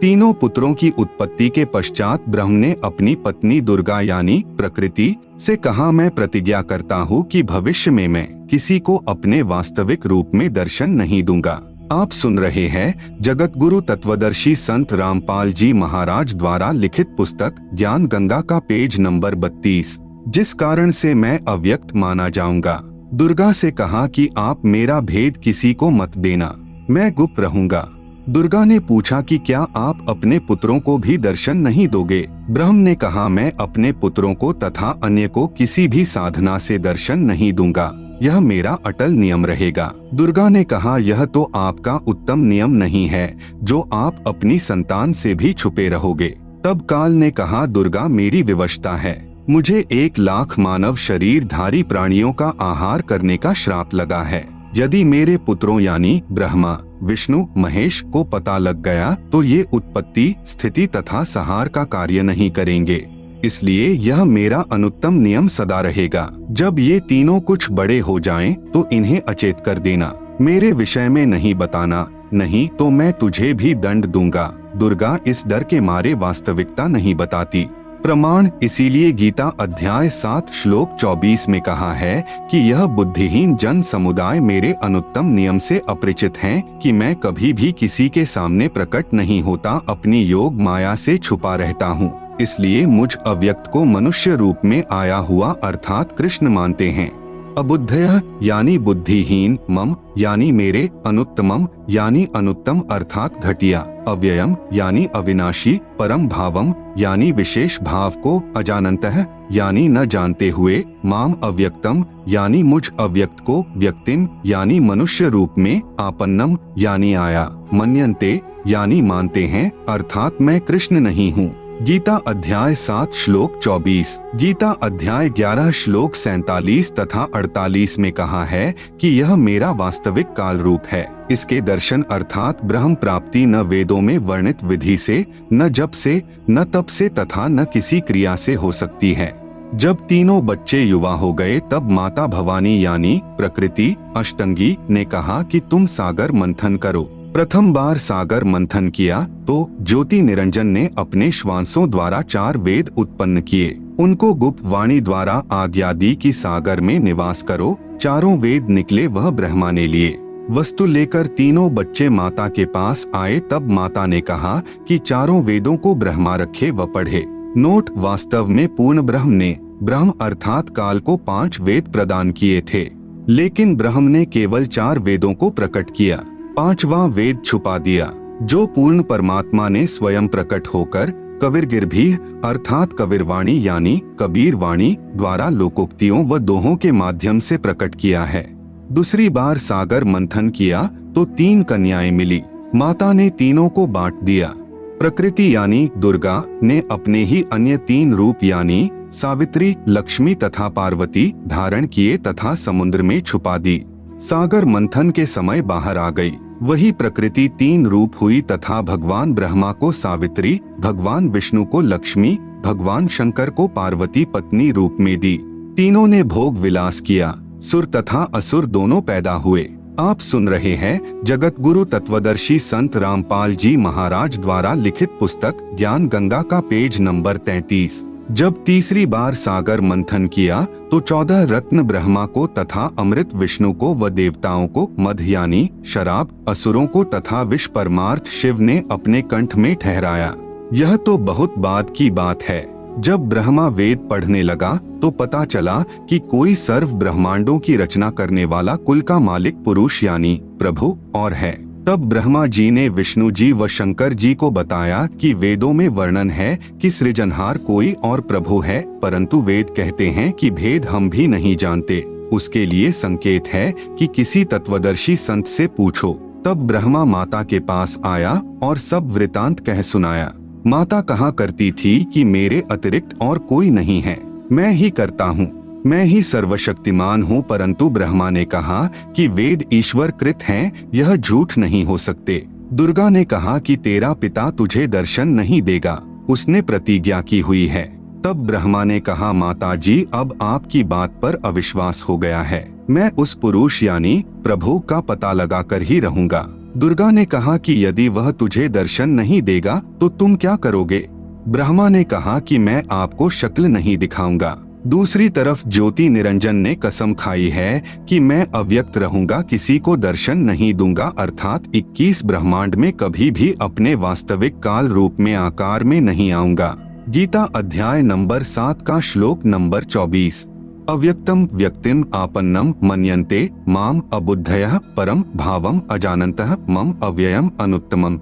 तीनों पुत्रों की उत्पत्ति के पश्चात ब्रह्म ने अपनी पत्नी दुर्गा यानी प्रकृति से कहा, मैं प्रतिज्ञा करता हूँ कि भविष्य में मैं किसी को अपने वास्तविक रूप में दर्शन नहीं दूंगा। आप सुन रहे हैं जगत गुरु तत्वदर्शी संत रामपाल जी महाराज द्वारा लिखित पुस्तक ज्ञान गंगा का पेज नंबर 32। जिस कारण से मैं अव्यक्त माना जाऊंगा। दुर्गा से कहा कि आप मेरा भेद किसी को मत देना, मैं गुप्त रहूंगा। दुर्गा ने पूछा कि क्या आप अपने पुत्रों को भी दर्शन नहीं दोगे? ब्रह्म ने कहा, मैं अपने पुत्रों को तथा अन्य को किसी भी साधना से दर्शन नहीं दूंगा। यह मेरा अटल नियम रहेगा। दुर्गा ने कहा, यह तो आपका उत्तम नियम नहीं है जो आप अपनी संतान से भी छुपे रहोगे। तब काल ने कहा, दुर्गा मेरी विवशता है, मुझे 1,00,000 मानव शरीरधारी प्राणियों का आहार करने का श्राप लगा है। यदि मेरे पुत्रों यानी ब्रह्मा, विष्णु, महेश को पता लग गया तो ये उत्पत्ति, स्थिति तथा संहार का कार्य नहीं करेंगे। इसलिए यह मेरा अनुत्तम नियम सदा रहेगा। जब ये तीनों कुछ बड़े हो जाएं, तो इन्हें अचेत कर देना, मेरे विषय में नहीं बताना, नहीं तो मैं तुझे भी दंड दूंगा। दुर्गा इस डर के मारे वास्तविकता नहीं बताती। प्रमाण, इसीलिए गीता अध्याय 7 श्लोक 24 में कहा है कि यह बुद्धिहीन जन समुदाय मेरे अनुत्तम नियम से अपरिचित हैं कि मैं कभी भी किसी के सामने प्रकट नहीं होता, अपनी योग माया से छुपा रहता हूँ। इसलिए मुझ अव्यक्त को मनुष्य रूप में आया हुआ अर्थात कृष्ण मानते हैं। अबुद्धयः यानी बुद्धिहीन, मम यानी मेरे, अनुत्तमम यानी अनुत्तम अर्थात घटिया, अव्ययम यानी अविनाशी, परम भावम यानी विशेष भाव को, अजानन्तः यानी न जानते हुए, माम अव्यक्तम यानी मुझ अव्यक्त को, व्यक्तिम यानी मनुष्य रूप में, आपन्नम यानी आया, मन्यन्ते यानी मानते हैं अर्थात मैं कृष्ण नहीं हूँ। गीता अध्याय 7 श्लोक 24, गीता अध्याय 11 श्लोक 47 तथा 48 में कहा है कि यह मेरा वास्तविक काल रूप है। इसके दर्शन अर्थात ब्रह्म प्राप्ति न वेदों में वर्णित विधि से, न जप से, न तप से तथा न किसी क्रिया से हो सकती है। जब तीनों बच्चे युवा हो गए तब माता भवानी यानी प्रकृति अष्टंगी ने कहा कि तुम सागर मंथन करो। प्रथम बार सागर मंथन किया तो ज्योति निरंजन ने अपने श्वासों द्वारा 4 वेद उत्पन्न किए। उनको गुप्त वाणी द्वारा आज्ञा दी कि सागर में निवास करो। 4 वेद निकले, वह ब्रह्मा ने लिए। वस्तु लेकर तीनों बच्चे माता के पास आए। तब माता ने कहा कि 4 वेदों को ब्रह्मा रखे व पढ़े। नोट, वास्तव में पूर्ण ब्रह्म ने ब्रह्म अर्थात काल को 5 वेद प्रदान किए थे, लेकिन ब्रह्म ने केवल 4 वेदों को प्रकट किया, 5वां वेद छुपा दिया, जो पूर्ण परमात्मा ने स्वयं प्रकट होकर कबीरगिरभीह अर्थात कबीरवाणी यानी कबीर वाणी द्वारा लोकोक्तियों व दोहों के माध्यम से प्रकट किया है। दूसरी बार सागर मंथन किया तो 3 कन्याएं मिली। माता ने तीनों को बांट दिया। प्रकृति यानी दुर्गा ने अपने ही अन्य 3 रूप यानी सावित्री, लक्ष्मी तथा पार्वती धारण किए तथा समुद्र में छुपा दी। सागर मंथन के समय बाहर आ गई। वही प्रकृति 3 रूप हुई तथा भगवान ब्रह्मा को सावित्री, भगवान विष्णु को लक्ष्मी, भगवान शंकर को पार्वती पत्नी रूप में दी। तीनों ने भोग विलास किया। सुर तथा असुर दोनों पैदा हुए। आप सुन रहे हैं जगत गुरु तत्वदर्शी संत रामपाल जी महाराज द्वारा लिखित पुस्तक ज्ञान गंगा का पेज नंबर 33। जब तीसरी बार सागर मंथन किया तो 14 रत्न ब्रह्मा को तथा अमृत विष्णु को व देवताओं को, मध यानी शराब असुरों को तथा विष परमार्थ शिव ने अपने कंठ में ठहराया। यह तो बहुत बाद की बात है। जब ब्रह्मा वेद पढ़ने लगा तो पता चला कि कोई सर्व ब्रह्मांडों की रचना करने वाला कुल का मालिक पुरुष यानी प्रभु और है। तब ब्रह्मा जी ने विष्णु जी व शंकर जी को बताया कि वेदों में वर्णन है कि सृजनहार कोई और प्रभु है, परंतु वेद कहते हैं कि भेद हम भी नहीं जानते। उसके लिए संकेत है कि किसी तत्वदर्शी संत से पूछो। तब ब्रह्मा माता के पास आया और सब वृतांत कह सुनाया। माता कहा करती थी कि मेरे अतिरिक्त और कोई नहीं है, मैं ही करता हूँ, मैं ही सर्वशक्तिमान हूँ। परंतु ब्रह्मा ने कहा कि वेद ईश्वर कृत हैं, यह झूठ नहीं हो सकते। दुर्गा ने कहा कि तेरा पिता तुझे दर्शन नहीं देगा, उसने प्रतिज्ञा की हुई है। तब ब्रह्मा ने कहा, माता जी अब आपकी बात पर अविश्वास हो गया है, मैं उस पुरुष यानी प्रभु का पता लगाकर ही रहूंगा। दुर्गा ने कहा कि यदि वह तुझे दर्शन नहीं देगा तो तुम क्या करोगे? ब्रह्मा ने कहा कि मैं आपको शक्ल नहीं दिखाऊंगा। दूसरी तरफ ज्योति निरंजन ने कसम खाई है कि मैं अव्यक्त रहूंगा, किसी को दर्शन नहीं दूंगा, अर्थात 21 ब्रह्मांड में कभी भी अपने वास्तविक काल रूप में आकार में नहीं आऊंगा। गीता अध्याय नंबर 7 का श्लोक नंबर 24। अव्यक्तम व्यक्तिम आपन्नम मन्यन्ते माम अबुद्धयः परम भावम अजानन्तः मम अव्ययम अनुत्तमम।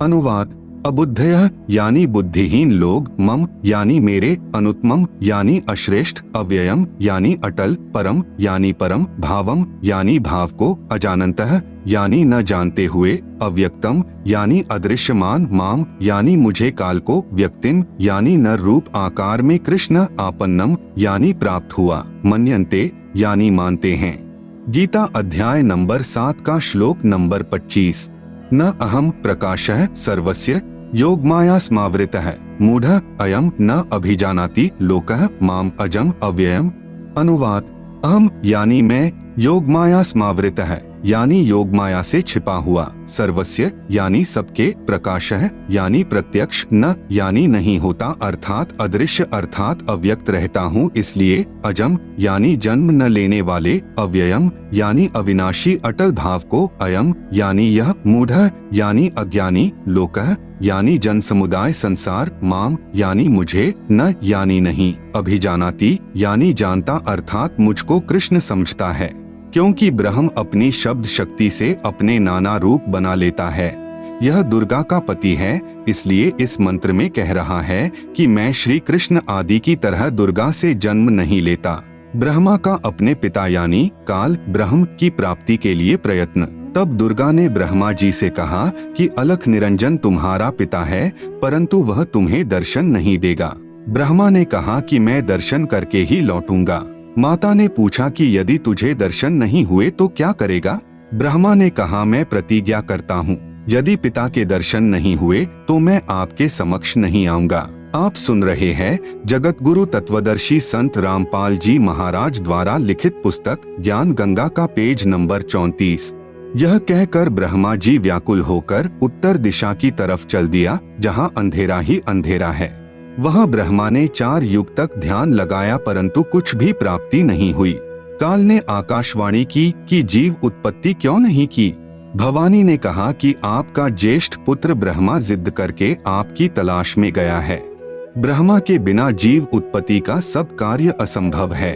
अनुवाद, अबुद्धयः यानी बुद्धिहीन लोग, मम यानी मेरे, अनुत्तमम यानी अश्रेष्ठ, अव्ययम यानी अटल, परम यानी परम, भावम यानी भाव को, अजानन्तः यानी न जानते हुए, अव्यक्तम यानी अदृश्यमान, माम यानी मुझे, काल को, व्यक्तिम यानी नर रूप आकार में, कृष्ण आपन्नम यानी प्राप्त हुआ, मन्यन्ते यानी मानते हैं। गीता अध्याय नंबर 7 का श्लोक नंबर 25। न अहम प्रकाशः सर्वस्य योगमाया स्मावृतः मूढ़ः अयम न अभिजानाति लोकः माम अजम अव्ययम। अनुवाद: अहम यानी मैं, योगमाया स्मावृतः यानी योगमाया से छिपा हुआ, सर्वस्य यानी सबके, प्रकाशः यानी प्रत्यक्ष, न यानी नहीं होता अर्थात अदृश्य अर्थात अव्यक्त रहता हूँ इसलिए, अजम यानी जन्म न लेने वाले, अव्ययम यानी अविनाशी अटल भाव को, अयम यानी यह, मूढ़ः यानी अज्ञानी, लोकः यानी जन समुदाय संसार, माम यानी मुझे, न यानी नहीं, अभिजानाति यानी जानता अर्थात मुझको कृष्ण समझता है, क्योंकि ब्रह्म अपनी शब्द शक्ति से अपने नाना रूप बना लेता है। यह दुर्गा का पति है, इसलिए इस मंत्र में कह रहा है कि मैं श्री कृष्ण आदि की तरह दुर्गा से जन्म नहीं लेता। ब्रह्मा का अपने पिता यानी काल ब्रह्म की प्राप्ति के लिए प्रयत्न। तब दुर्गा ने ब्रह्मा जी से कहा कि अलख निरंजन तुम्हारा पिता है, परंतु वह तुम्हें दर्शन नहीं देगा। ब्रह्मा ने कहा कि मैं दर्शन करके ही लौटूंगा। माता ने पूछा कि यदि तुझे दर्शन नहीं हुए तो क्या करेगा? ब्रह्मा ने कहा मैं प्रतिज्ञा करता हूँ, यदि पिता के दर्शन नहीं हुए तो मैं आपके समक्ष नहीं आऊंगा। आप सुन रहे हैं जगत गुरु तत्वदर्शी संत रामपाल जी महाराज द्वारा लिखित पुस्तक ज्ञान गंगा का पेज नंबर 34। यह कहकर ब्रह्मा जी व्याकुल होकर उत्तर दिशा की तरफ चल दिया, जहाँ अंधेरा ही अंधेरा है। वहाँ ब्रह्मा ने 4 युग तक ध्यान लगाया परंतु कुछ भी प्राप्ति नहीं हुई। काल ने आकाशवाणी की कि जीव उत्पत्ति क्यों नहीं की। भवानी ने कहा कि आपका ज्येष्ठ पुत्र ब्रह्मा जिद करके आपकी तलाश में गया है। ब्रह्मा के बिना जीव उत्पत्ति का सब कार्य असंभव है।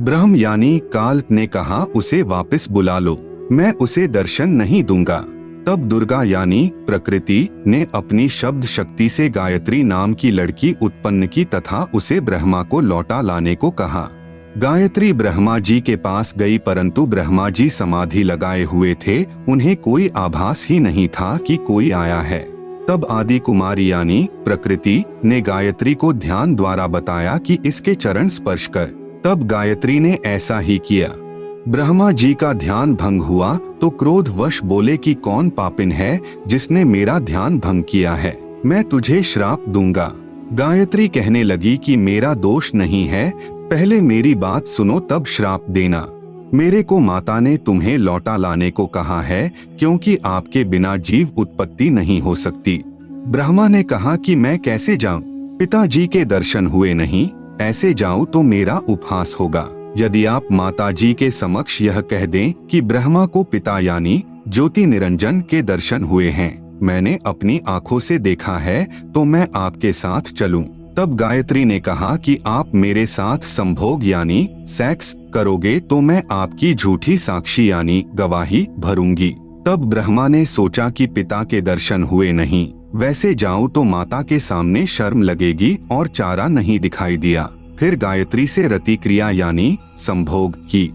ब्रह्म यानी काल ने कहा उसे वापस बुला लो, मैं उसे दर्शन नहीं दूंगा। तब दुर्गा यानी प्रकृति ने अपनी शब्द शक्ति से गायत्री नाम की लड़की उत्पन्न की तथा उसे ब्रह्मा को लौटा लाने को कहा। गायत्री ब्रह्मा जी के पास गई परंतु ब्रह्मा जी समाधि लगाए हुए थे, उन्हें कोई आभास ही नहीं था कि कोई आया है। तब आदि कुमारी यानी प्रकृति ने गायत्री को ध्यान द्वारा बताया कि इसके चरण स्पर्श कर। तब गायत्री ने ऐसा ही किया। ब्रह्मा जी का ध्यान भंग हुआ तो क्रोधवश बोले कि कौन पापिन है जिसने मेरा ध्यान भंग किया है, मैं तुझे श्राप दूंगा। गायत्री कहने लगी कि मेरा दोष नहीं है, पहले मेरी बात सुनो तब श्राप देना। मेरे को माता ने तुम्हें लौटा लाने को कहा है, क्योंकि आपके बिना जीव उत्पत्ति नहीं हो सकती। ब्रह्मा ने कहा कि मैं कैसे जाऊं, पिताजी के दर्शन हुए नहीं, ऐसे जाऊं तो मेरा उपहास होगा। यदि आप माता जी के समक्ष यह कह दें कि ब्रह्मा को पिता यानी ज्योति निरंजन के दर्शन हुए हैं, मैंने अपनी आंखों से देखा है, तो मैं आपके साथ चलूं। तब गायत्री ने कहा कि आप मेरे साथ संभोग यानी सेक्स करोगे तो मैं आपकी झूठी साक्षी यानी गवाही भरूंगी। तब ब्रह्मा ने सोचा कि पिता के दर्शन हुए नहीं, वैसे जाऊं तो माता के सामने शर्म लगेगी और चारा नहीं दिखाई दिया। फिर गायत्री से रति क्रिया यानी संभोग की।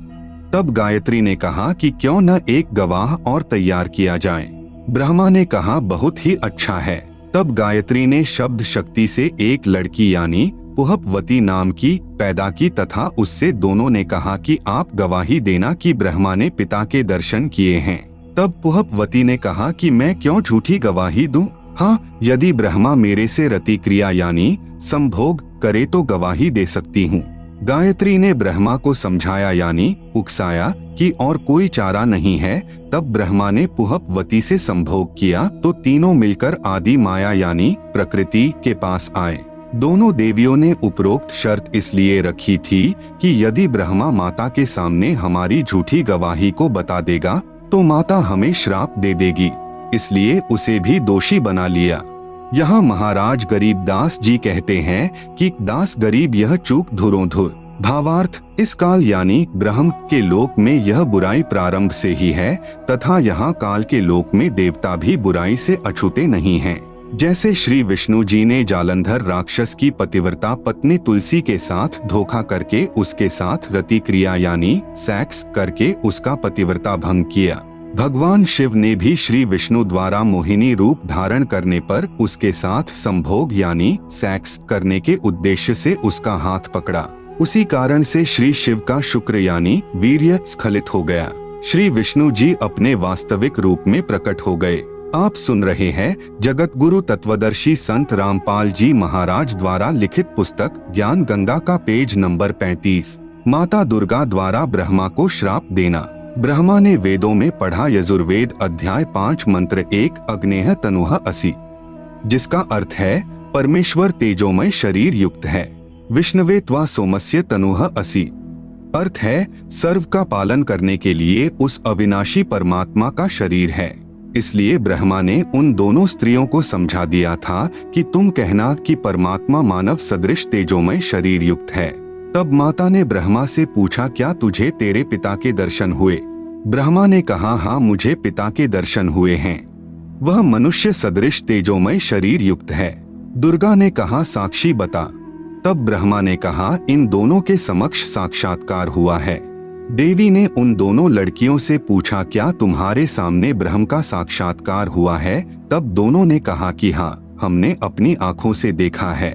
तब गायत्री ने कहा कि क्यों न एक गवाह और तैयार किया जाए। ब्रह्मा ने कहा बहुत ही अच्छा है। तब गायत्री ने शब्द शक्ति से एक लड़की यानी पुहपवती नाम की पैदा की तथा उससे दोनों ने कहा कि आप गवाही देना कि ब्रह्मा ने पिता के दर्शन किए हैं। तब पुहपवती ने कहा कि मैं क्यों झूठी गवाही दूं? हाँ, यदि ब्रह्मा मेरे से रति क्रिया यानी संभोग करे तो गवाही दे सकती हूँ। गायत्री ने ब्रह्मा को समझाया यानी उकसाया कि और कोई चारा नहीं है। तब ब्रह्मा ने पुहपवती से संभोग किया तो तीनों मिलकर आदि माया यानी प्रकृति के पास आए। दोनों देवियों ने उपरोक्त शर्त इसलिए रखी थी कि यदि ब्रह्मा माता के सामने हमारी झूठी गवाही को बता देगा तो माता हमें श्राप दे देगी, इसलिए उसे भी दोषी बना लिया। यहाँ महाराज गरीब दास जी कहते हैं कि दास गरीब यह चूक धुरोधुर। भावार्थ, इस काल यानी ब्रह्म के लोक में यह बुराई प्रारंभ से ही है तथा यहाँ काल के लोक में देवता भी बुराई से अछूते नहीं हैं। जैसे श्री विष्णु जी ने जालंधर राक्षस की पतिव्रता पत्नी तुलसी के साथ धोखा करके उसके साथ रति क्रिया यानी सेक्स करके उसका पतिव्रता भंग किया, भगवान शिव ने भी श्री विष्णु द्वारा मोहिनी रूप धारण करने पर उसके साथ संभोग यानी सेक्स करने के उद्देश्य से उसका हाथ पकड़ा। उसी कारण से श्री शिव का शुक्र यानी वीर्य स्खलित हो गया। श्री विष्णु जी अपने वास्तविक रूप में प्रकट हो गए। आप सुन रहे हैं जगत गुरु तत्वदर्शी संत रामपाल जी महाराज द्वारा लिखित पुस्तक ज्ञान गंगा का पेज नंबर 35। माता दुर्गा द्वारा ब्रह्मा को श्राप देना। ब्रह्मा ने वेदों में पढ़ा यजुर्वेद अध्याय 5 मंत्र 1 अग्नेह तनुह असि, जिसका अर्थ है परमेश्वर तेजोमय शरीर युक्त है। विष्णवे त्वा सोमस्य तनुह असि, अर्थ है सर्व का पालन करने के लिए उस अविनाशी परमात्मा का शरीर है। इसलिए ब्रह्मा ने उन दोनों स्त्रियों को समझा दिया था कि तुम कहना कि परमात्मा मानव सदृश तेजोमय शरीर युक्त है। तब माता ने ब्रह्मा से पूछा, क्या तुझे तेरे पिता के दर्शन हुए? ब्रह्मा ने कहा, हाँ मुझे पिता के दर्शन हुए हैं, वह मनुष्य सदृश तेजोमय शरीर युक्त है। दुर्गा ने कहा, साक्षी बता। तब ब्रह्मा ने कहा, इन दोनों के समक्ष साक्षात्कार हुआ है। देवी ने उन दोनों लड़कियों से पूछा, क्या तुम्हारे सामने ब्रह्म का साक्षात्कार हुआ है? तब दोनों ने कहा कि हाँ, हमने अपनी आंखों से देखा है।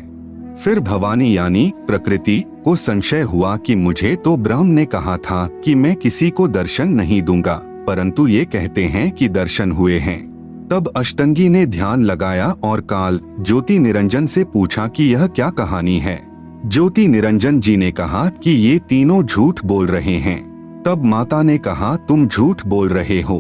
फिर भवानी यानी प्रकृति को संशय हुआ कि मुझे तो ब्रह्म ने कहा था कि मैं किसी को दर्शन नहीं दूंगा, परंतु ये कहते हैं कि दर्शन हुए हैं। तब अष्टंगी ने ध्यान लगाया और काल ज्योति निरंजन से पूछा कि यह क्या कहानी है। ज्योति निरंजन जी ने कहा कि ये तीनों झूठ बोल रहे हैं। तब माता ने कहा, तुम झूठ बोल रहे हो।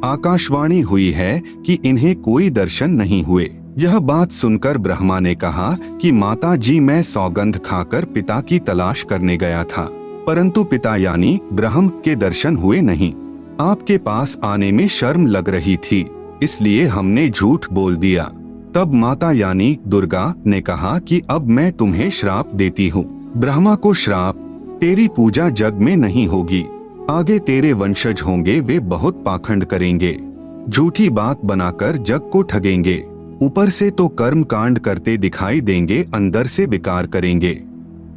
आकाशवाणी हुई है कि इन्हें कोई दर्शन नहीं हुए। यह बात सुनकर ब्रह्मा ने कहा कि माता जी, मैं सौगंध खाकर पिता की तलाश करने गया था, परंतु पिता यानी ब्रह्म के दर्शन हुए नहीं। आपके पास आने में शर्म लग रही थी, इसलिए हमने झूठ बोल दिया। तब माता यानी दुर्गा ने कहा कि अब मैं तुम्हें श्राप देती हूँ। ब्रह्मा को श्राप, तेरी पूजा जग में नहीं होगी। आगे तेरे वंशज होंगे, वे बहुत पाखंड करेंगे, झूठी बात बनाकर जग को ठगेंगे। ऊपर से तो कर्म कांड करते दिखाई देंगे, अंदर से विकार करेंगे।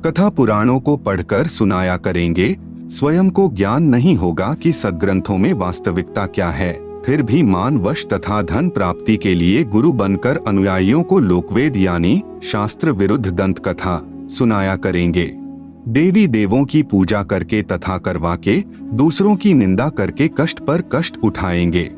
कथा पुराणों को पढ़कर सुनाया करेंगे, स्वयं को ज्ञान नहीं होगा कि सद्ग्रंथों में वास्तविकता क्या है। फिर भी मानवश तथा धन प्राप्ति के लिए गुरु बनकर अनुयायियों को लोकवेद यानी शास्त्र विरुद्ध दंत कथा सुनाया करेंगे। देवी देवों की पूजा करके तथा करवा के दूसरों की निंदा करके कष्ट पर कष्ट उठाएंगे।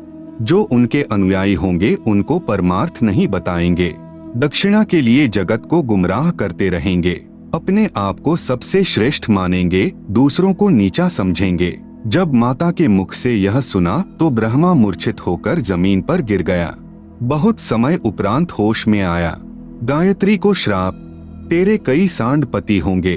जो उनके अनुयायी होंगे उनको परमार्थ नहीं बताएंगे, दक्षिणा के लिए जगत को गुमराह करते रहेंगे। अपने आप को सबसे श्रेष्ठ मानेंगे, दूसरों को नीचा समझेंगे। जब माता के मुख से यह सुना तो ब्रह्मा मूर्छित होकर जमीन पर गिर गया। बहुत समय उपरांत होश में आया। गायत्री को श्राप, तेरे कई सांड पति होंगे,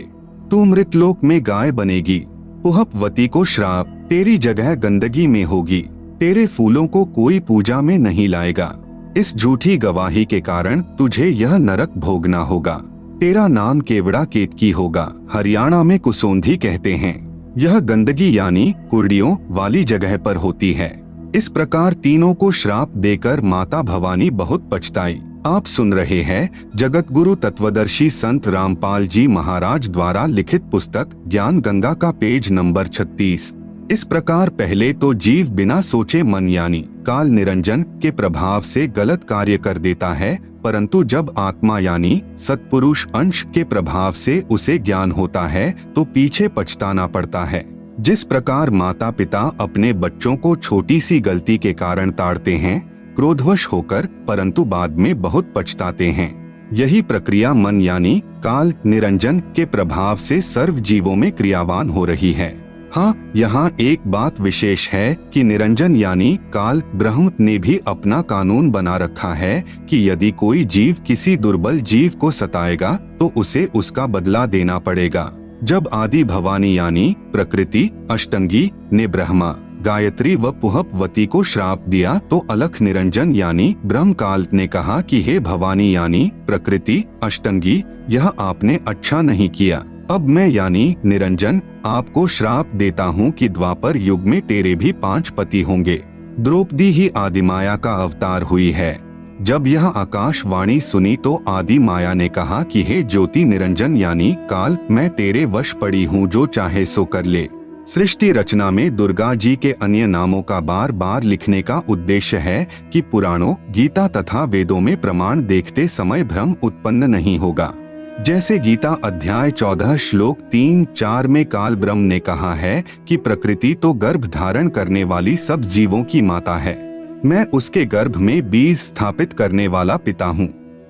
तू मृतलोक में गाय बनेगी। पुहपवती को श्राप, तेरी जगह गंदगी में होगी, तेरे फूलों को कोई पूजा में नहीं लाएगा। इस झूठी गवाही के कारण तुझे यह नरक भोगना होगा। तेरा नाम केवड़ा केतकी होगा, हरियाणा में कुसोंधी कहते हैं। यह गंदगी यानी कुर्डियों वाली जगह पर होती है। इस प्रकार तीनों को श्राप देकर माता भवानी बहुत पछताई। आप सुन रहे हैं जगत गुरु तत्वदर्शी संत रामपाल जी महाराज द्वारा लिखित पुस्तक ज्ञान गंगा का पेज नंबर 36। इस प्रकार पहले तो जीव बिना सोचे मन यानी काल निरंजन के प्रभाव से गलत कार्य कर देता है, परंतु जब आत्मा यानी सत्पुरुष अंश के प्रभाव से उसे ज्ञान होता है तो पीछे पछताना पड़ता है। जिस प्रकार माता पिता अपने बच्चों को छोटी सी गलती के कारण ताड़ते हैं क्रोधवश होकर, परंतु बाद में बहुत पछताते हैं, यही प्रक्रिया मन यानी काल निरंजन के प्रभाव से सर्व जीवों में क्रियावान हो रही है। हाँ, यहाँ एक बात विशेष है कि निरंजन यानी काल ब्रह्म ने भी अपना कानून बना रखा है कि यदि कोई जीव किसी दुर्बल जीव को सताएगा तो उसे उसका बदला देना पड़ेगा। जब आदि भवानी यानी प्रकृति अष्टंगी ने ब्रह्मा गायत्री व पुहपवती को श्राप दिया तो अलख निरंजन यानी ब्रह्मकाल ने कहा कि हे भवानी यानी प्रकृति अष्टंगी, यह आपने अच्छा नहीं किया। अब मैं यानी निरंजन आपको श्राप देता हूँ कि द्वापर युग में तेरे भी 5 पति होंगे। द्रौपदी ही आदिमाया का अवतार हुई है। जब यह आकाशवाणी सुनी तो आदि माया ने कहा कि हे ज्योति निरंजन यानी काल, मैं तेरे वश पड़ी हूँ, जो चाहे सो कर ले। सृष्टि रचना में दुर्गा जी के अन्य नामों का बार बार लिखने का उद्देश्य है कि पुराणों, गीता तथा वेदों में प्रमाण देखते समय भ्रम उत्पन्न नहीं होगा। जैसे गीता अध्याय 14 श्लोक 3-4 में काल ब्रह्म ने कहा है कि प्रकृति तो गर्भ धारण करने वाली सब जीवों की माता है, मैं उसके गर्भ में बीज स्थापित करने वाला पिता हूँ।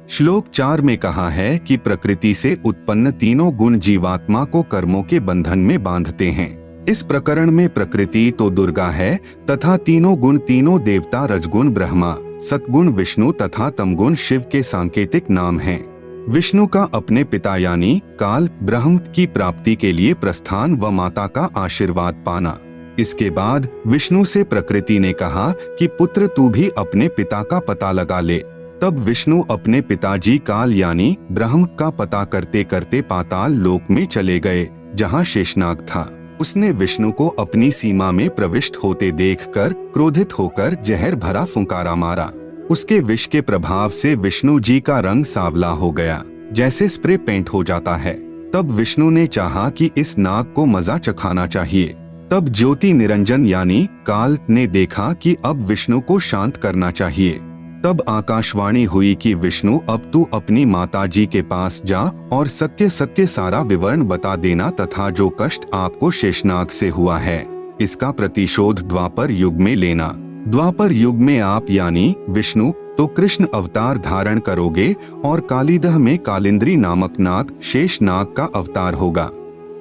श्लोक 4 में कहा है कि प्रकृति से उत्पन्न तीनों गुण जीवात्मा को कर्मों के बंधन में बांधते हैं। इस प्रकरण में प्रकृति तो दुर्गा है तथा तीनों गुण तीनों देवता रजगुण ब्रह्मा, सतगुण विष्णु तथा तमगुण शिव के सांकेतिक नाम हैं। विष्णु का अपने पिता यानी काल ब्रह्म की प्राप्ति के लिए प्रस्थान व माता का आशीर्वाद पाना। इसके बाद विष्णु से प्रकृति ने कहा कि पुत्र तू भी अपने पिता का पता लगा ले। तब विष्णु अपने पिताजी काल यानी ब्रह्म का पता करते करते पाताल लोक में चले गए, जहाँ शेषनाग था। उसने विष्णु को अपनी सीमा में प्रविष्ट होते देखकर क्रोधित होकर जहर भरा फुंकारा मारा। उसके विष के प्रभाव से विष्णु जी का रंग सांवला हो गया, जैसे स्प्रे पेंट हो जाता है। तब विष्णु ने चाहा कि इस नाग को मजा चखाना चाहिए। तब ज्योति निरंजन यानी काल ने देखा कि अब विष्णु को शांत करना चाहिए। तब आकाशवाणी हुई कि विष्णु, अब तू अपनी माता जी के पास जा और सत्य सत्य सारा विवरण बता देना तथा जो कष्ट आपको शेषनाग से हुआ है, इसका प्रतिशोध द्वापर युग में लेना। द्वापर युग में आप यानी विष्णु तो कृष्ण अवतार धारण करोगे और कालीदह में कालिंद्री नामक नाग शेषनाग का अवतार होगा।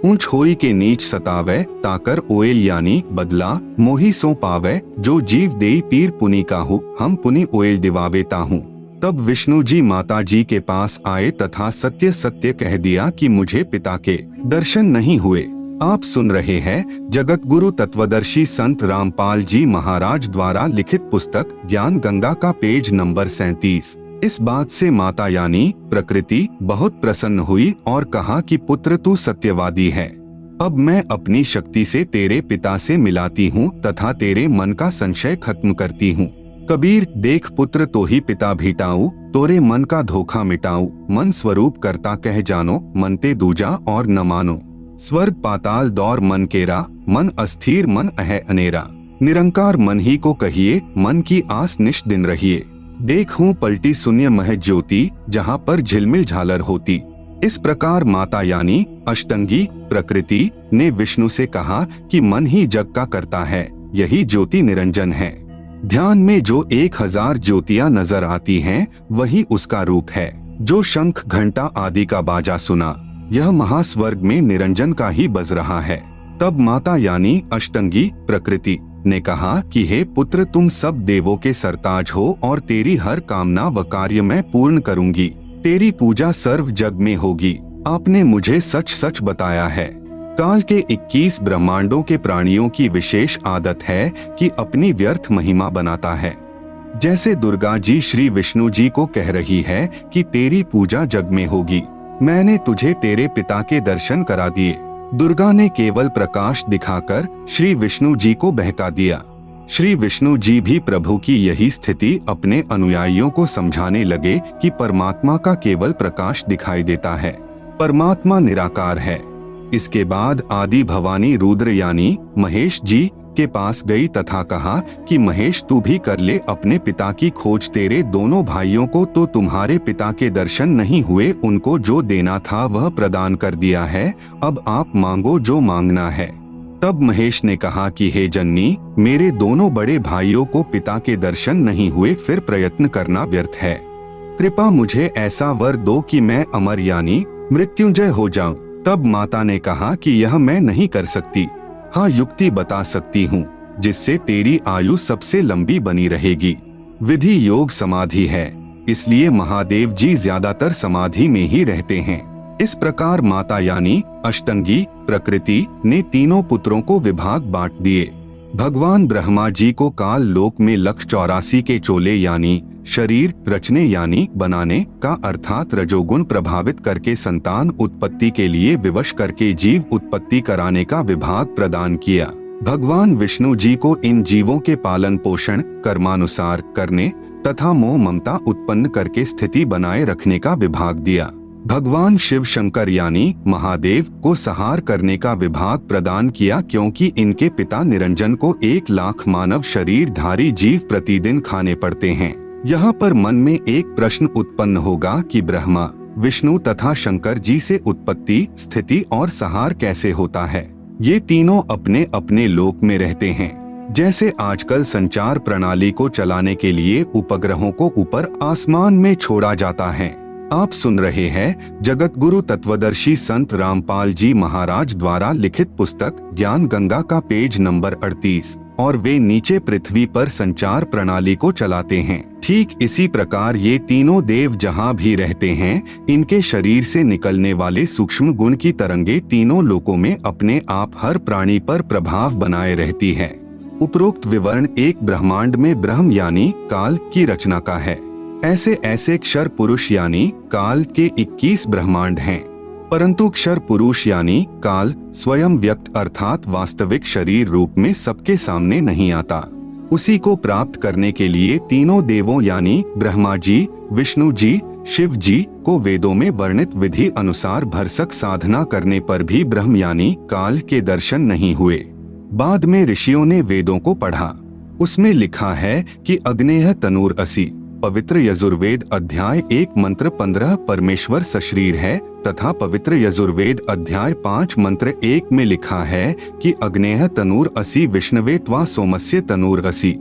ऊंच होई के नीच सतावे, ताकर ओयल यानी बदला, मोही सो पावे, जो जीव देई पीर पुनि काहू, हम पुनि ओयल दिवावे ताहू। तब विष्णु जी माता जी के पास आए तथा सत्य सत्य कह दिया कि मुझे पिता के दर्शन नहीं हुए। आप सुन रहे हैं जगत गुरु तत्वदर्शी संत रामपाल जी महाराज द्वारा लिखित पुस्तक ज्ञान गंगा का पेज नंबर 37। इस बात से माता यानी प्रकृति बहुत प्रसन्न हुई और कहा कि पुत्र तू सत्यवादी है। अब मैं अपनी शक्ति से तेरे पिता से मिलाती हूँ तथा तेरे मन का संशय खत्म करती हूँ। कबीर देख पुत्र तो ही पिता भीटाऊ, तोरे मन का धोखा मिटाऊ, मन स्वरूप करता कह जानो, मनते दूजा और न मानो। स्वर्ग पाताल दौर मन केरा, मन अस्थिर मन अह अनेरा, निरंकार मन ही को कहिए, मन की आस निश दिन रहिए। देखूं पलटी शून्य मह ज्योति, जहाँ पर झिलमिल झालर होती। इस प्रकार माता यानी अष्टंगी प्रकृति ने विष्णु से कहा कि मन ही जग का करता है, यही ज्योति निरंजन है। ध्यान में जो 1000 ज्योतियां नजर आती हैं, वही उसका रूप है। जो शंख घंटा आदि का बाजा सुना, यह महास्वर्ग में निरंजन का ही बज रहा है। तब माता यानी अष्टंगी प्रकृति ने कहा कि हे पुत्र, तुम सब देवों के सरताज हो और तेरी हर कामना व कार्य मैं पूर्ण करूंगी। तेरी पूजा सर्व जग में होगी। आपने मुझे सच सच बताया है। काल के 21 ब्रह्मांडों के प्राणियों की विशेष आदत है कि अपनी व्यर्थ महिमा बनाता है। जैसे दुर्गा जी श्री विष्णु जी को कह रही है कि तेरी पूजा जग में होगी, मैंने तुझे तेरे पिता के दर्शन करा दिए। दुर्गा ने केवल प्रकाश दिखाकर श्री विष्णु जी को बहका दिया। श्री विष्णु जी भी प्रभु की यही स्थिति अपने अनुयायियों को समझाने लगे कि परमात्मा का केवल प्रकाश दिखाई देता है, परमात्मा निराकार है। इसके बाद आदि भवानी रुद्र यानी महेश जी के पास गई तथा कहा कि महेश तू भी कर ले अपने पिता की खोज। तेरे दोनों भाइयों को तो तुम्हारे पिता के दर्शन नहीं हुए, उनको जो देना था वह प्रदान कर दिया है, अब आप मांगो जो मांगना है। तब महेश ने कहा कि हे जननी, मेरे दोनों बड़े भाइयों को पिता के दर्शन नहीं हुए, फिर प्रयत्न करना व्यर्थ है। कृपा मुझे ऐसा वर दो कि मैं अमर यानी मृत्युंजय हो जाऊं। तब माता ने कहा कि यह मैं नहीं कर सकती, हाँ युक्ति बता सकती हूँ जिससे तेरी आयु सबसे लंबी बनी रहेगी। विधि योग समाधि है, इसलिए महादेव जी ज्यादातर समाधि में ही रहते हैं। इस प्रकार माता यानी अष्टंगी प्रकृति ने तीनों पुत्रों को विभाग बांट दिए। भगवान ब्रह्मा जी को काल लोक में 184 के चोले यानी शरीर रचने यानी बनाने का अर्थात रजोगुण प्रभावित करके संतान उत्पत्ति के लिए विवश करके जीव उत्पत्ति कराने का विभाग प्रदान किया। भगवान विष्णु जी को इन जीवों के पालन पोषण कर्मानुसार करने तथा मोह ममता उत्पन्न करके स्थिति बनाए रखने का विभाग दिया। भगवान शिव शंकर यानी महादेव को संहार करने का विभाग प्रदान किया, क्योंकि इनके पिता निरंजन को 1 लाख मानव शरीरधारी जीव प्रतिदिन खाने पड़ते हैं। यहाँ पर मन में एक प्रश्न उत्पन्न होगा कि ब्रह्मा, विष्णु तथा शंकर जी से उत्पत्ति, स्थिति और संहार कैसे होता है? ये तीनों अपने अपने लोक में रहते हैं। जैसे आजकल संचार प्रणाली को चलाने के लिए उपग्रहों को ऊपर आसमान में छोड़ा जाता है। आप सुन रहे हैं जगत गुरु तत्वदर्शी संत रामपाल जी महाराज द्वारा लिखित पुस्तक ज्ञान गंगा का पेज नंबर 38, और वे नीचे पृथ्वी पर संचार प्रणाली को चलाते हैं। ठीक इसी प्रकार ये तीनों देव जहाँ भी रहते हैं, इनके शरीर से निकलने वाले सूक्ष्म गुण की तरंगे तीनों लोकों में अपने आप हर प्राणी पर प्रभाव बनाए रहती है। उपरोक्त विवरण एक ब्रह्मांड में ब्रह्म यानी काल की रचना का है। ऐसे ऐसे क्षर पुरुष यानी काल के 21 ब्रह्मांड हैं, परंतु क्षर पुरुष यानी काल स्वयं व्यक्त अर्थात वास्तविक शरीर रूप में सबके सामने नहीं आता। उसी को प्राप्त करने के लिए तीनों देवों यानी ब्रह्मा जी, विष्णु जी, शिव जी को वेदों में वर्णित विधि अनुसार भरसक साधना करने पर भी ब्रह्म यानी काल के दर्शन नहीं हुए। बाद में ऋषियों ने वेदों को पढ़ा, उसमें लिखा है कि अग्नेय तनूर असि, पवित्र यजुर्वेद अध्याय 1 मंत्र 15 परमेश्वर सशरीर है, तथा पवित्र यजुर्वेद अध्याय 5 मंत्र 1 में लिखा है कि अग्नेय तनूर असि विष्णवे त्वा सोमस्य तनूर असि।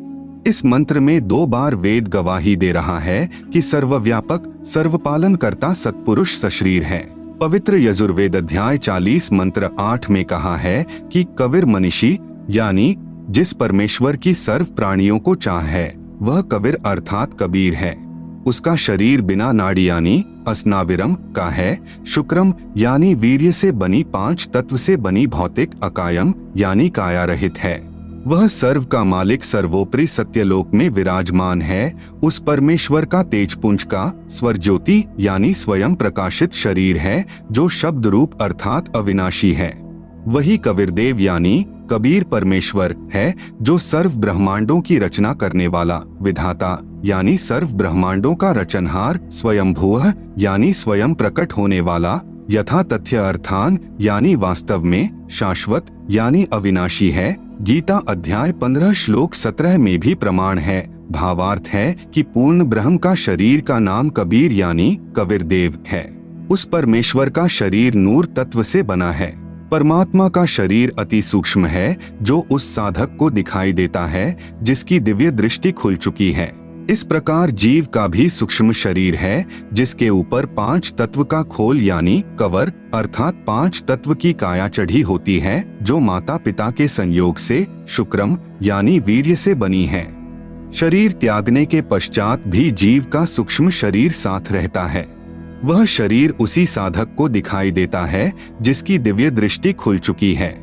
इस मंत्र में 2 बार वेद गवाही दे रहा है कि सर्वव्यापक सर्वपालन करता सत्पुरुष सशरीर है। पवित्र यजुर्वेद अध्याय 40 मंत्र 8 में कहा है कि कबीर मनीषी यानी जिस परमेश्वर की सर्व प्राणियों को चाह है, वह कबीर अर्थात कबीर है। उसका शरीर बिना नाड़ी यानी अस्नाविरम का है। शुक्रम यानी वीर्य से बनी 5 तत्व से बनी भौतिक अकायम यानी काया रहित है। वह सर्व का मालिक सर्वोपरि सत्यलोक में विराजमान है। उस परमेश्वर का तेजपुंज का स्वर ज्योति यानी स्वयं प्रकाशित शरीर है, जो शब्द रूप अर्थात अविनाशी है। वही कबीर देव यानी कबीर परमेश्वर है, जो सर्व ब्रह्मांडों की रचना करने वाला विधाता यानी सर्व ब्रह्मांडों का रचनहार, स्वयंभूः यानी स्वयं प्रकट होने वाला, यथा तथ्य अर्थान यानी वास्तव में, शाश्वत यानी अविनाशी है। गीता अध्याय 15 श्लोक 17 में भी प्रमाण है। भावार्थ है कि पूर्ण ब्रह्म का शरीर का नाम कबीर यानी कबीर देव है। उस परमेश्वर का शरीर नूर तत्व से बना है। परमात्मा का शरीर अति सूक्ष्म है, जो उस साधक को दिखाई देता है जिसकी दिव्य दृष्टि खुल चुकी है। इस प्रकार जीव का भी सूक्ष्म शरीर है, जिसके ऊपर 5 तत्व का खोल यानी कवर अर्थात 5 तत्व की काया चढ़ी होती है, जो माता पिता के संयोग से शुक्रम यानी वीर्य से बनी है। शरीर त्यागने के पश्चात भी जीव का सूक्ष्म शरीर साथ रहता है। वह शरीर उसी साधक को दिखाई देता है जिसकी दिव्य दृष्टि खुल चुकी है।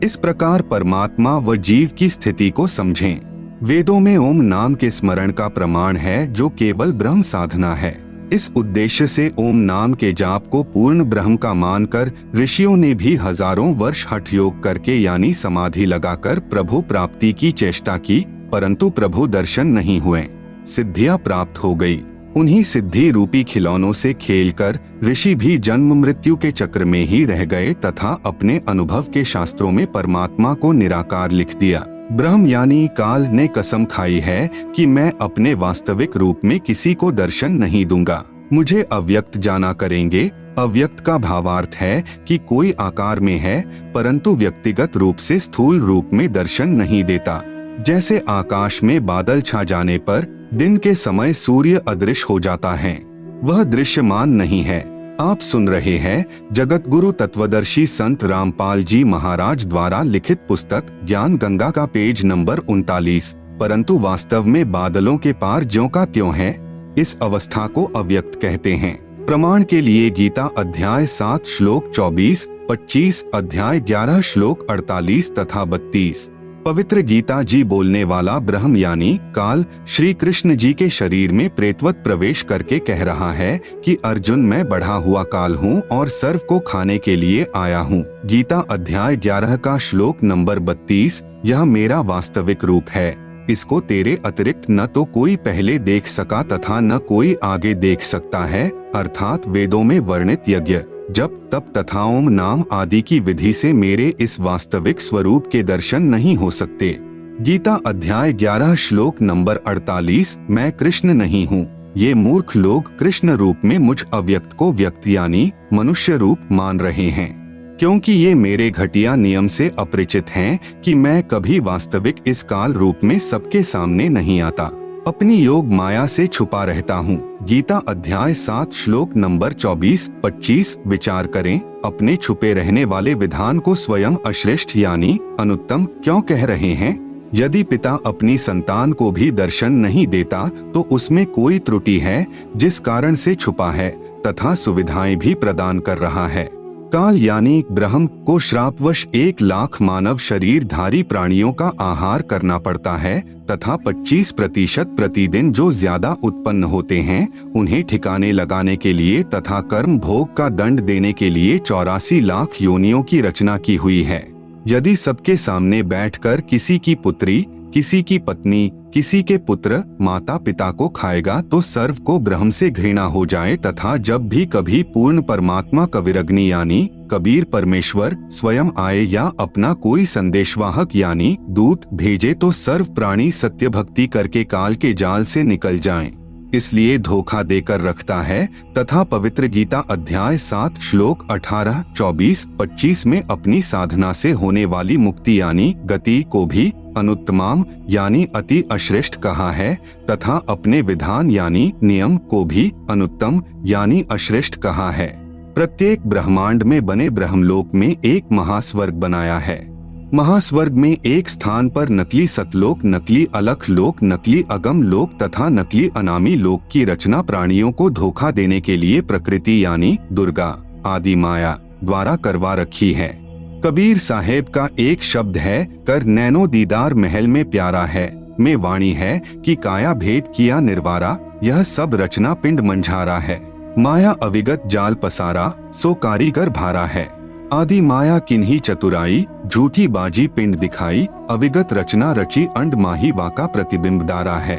इस प्रकार परमात्मा व जीव की स्थिति को समझें। वेदों में ओम नाम के स्मरण का प्रमाण है, जो केवल ब्रह्म साधना है। इस उद्देश्य से ओम नाम के जाप को पूर्ण ब्रह्म का मानकर ऋषियों ने भी हजारों वर्ष हठ योग करके यानी समाधि लगाकर प्रभु प्राप्ति की चेष्टा की, परंतु प्रभु दर्शन नहीं हुए। सिद्धियां प्राप्त हो गई। उन्हीं सिद्धि रूपी खिलौनों से खेलकर ऋषि भी जन्म मृत्यु के चक्र में ही रह गए तथा अपने अनुभव के शास्त्रों में परमात्मा को निराकार लिख दिया। ब्रह्म यानी काल ने कसम खाई है कि मैं अपने वास्तविक रूप में किसी को दर्शन नहीं दूंगा, मुझे अव्यक्त जाना करेंगे। अव्यक्त का भावार्थ है कि कोई आकार में है परंतु व्यक्तिगत रूप से स्थूल रूप में दर्शन नहीं देता। जैसे आकाश में बादल छा जाने पर दिन के समय सूर्य अदृश्य हो जाता है, वह दृश्यमान नहीं है। आप सुन रहे हैं जगत गुरु तत्वदर्शी संत रामपाल जी महाराज द्वारा लिखित पुस्तक ज्ञान गंगा का पेज नंबर 39। परंतु वास्तव में बादलों के पार ज्यों का त्यों है। इस अवस्था को अव्यक्त कहते हैं। प्रमाण के लिए गीता अध्याय 7 श्लोक 24, 25 अध्याय 11 श्लोक 48 तथा 32। पवित्र गीता जी बोलने वाला ब्रह्म यानी काल श्री कृष्ण जी के शरीर में प्रेतवत प्रवेश करके कह रहा है कि अर्जुन मैं बढ़ा हुआ काल हूँ और सर्व को खाने के लिए आया हूँ। गीता अध्याय 11 का श्लोक नंबर 32। यह मेरा वास्तविक रूप है। इसको तेरे अतिरिक्त न तो कोई पहले देख सका तथा न कोई आगे देख सकता है, अर्थात वेदों में वर्णित यज्ञ, जप, तप तथा ओम नाम आदि की विधि से मेरे इस वास्तविक स्वरूप के दर्शन नहीं हो सकते। गीता अध्याय 11 श्लोक नंबर 48। मैं कृष्ण नहीं हूँ। ये मूर्ख लोग कृष्ण रूप में मुझ अव्यक्त को व्यक्त यानी मनुष्य रूप मान रहे हैं, क्योंकि ये मेरे घटिया नियम से अपरिचित हैं कि मैं कभी वास्तविक इस काल रूप में सबके सामने नहीं आता, अपनी योग माया से छुपा रहता हूँ। गीता अध्याय 7 श्लोक नंबर 24-25। विचार करें, अपने छुपे रहने वाले विधान को स्वयं अश्रेष्ठ यानी अनुत्तम क्यों कह रहे हैं? यदि पिता अपनी संतान को भी दर्शन नहीं देता तो उसमें कोई त्रुटि है जिस कारण से छुपा है तथा सुविधाएं भी प्रदान कर रहा है। काल यानी ब्रह्म को श्रापवश 1,00,000 मानव शरीरधारी प्राणियों का आहार करना पड़ता है तथा 25% प्रतिदिन जो ज्यादा उत्पन्न होते हैं उन्हें ठिकाने लगाने के लिए तथा कर्म भोग का दंड देने के लिए 84 लाख योनियों की रचना की हुई है। यदि सबके सामने बैठकर किसी की पुत्री, किसी की पत्नी, किसी के पुत्र माता पिता को खाएगा तो सर्व को ब्रह्म से घृणा हो जाए तथा जब भी कभी पूर्ण परमात्मा कविरग्नि यानी कबीर परमेश्वर स्वयं आए या अपना कोई संदेशवाहक यानी दूत भेजे तो सर्व प्राणी सत्य भक्ति करके काल के जाल से निकल जाएं। इसलिए धोखा देकर रखता है तथा पवित्र गीता अध्याय 7 श्लोक 18, 24, 25 में अपनी साधना से होने वाली मुक्ति यानी गति को भी अनुत्तमाम यानी अति अश्रेष्ठ कहा है तथा अपने विधान यानी नियम को भी अनुत्तम यानी अश्रेष्ठ कहा है। प्रत्येक ब्रह्मांड में बने ब्रह्मलोक में एक महास्वर्ग बनाया है। महास्वर्ग में एक स्थान पर नकली सतलोक, नकली अलख लोक, नकली अगम लोक तथा नकली अनामी लोक की रचना प्राणियों को धोखा देने के लिए प्रकृति यानी दुर्गा आदि माया द्वारा करवा रखी है। कबीर साहेब का एक शब्द है, कर नैनो दीदार महल में प्यारा है, में वाणी है कि काया भेद किया निर्वारा, यह सब रचना पिंड मंझारा है। माया अविगत जाल पसारा, सो कारीगर भारा है। आदि माया किन्ही चतुराई, झूठी बाजी पिंड दिखाई, अविगत रचना रची अंड माही वाका प्रतिबिंबदारा है।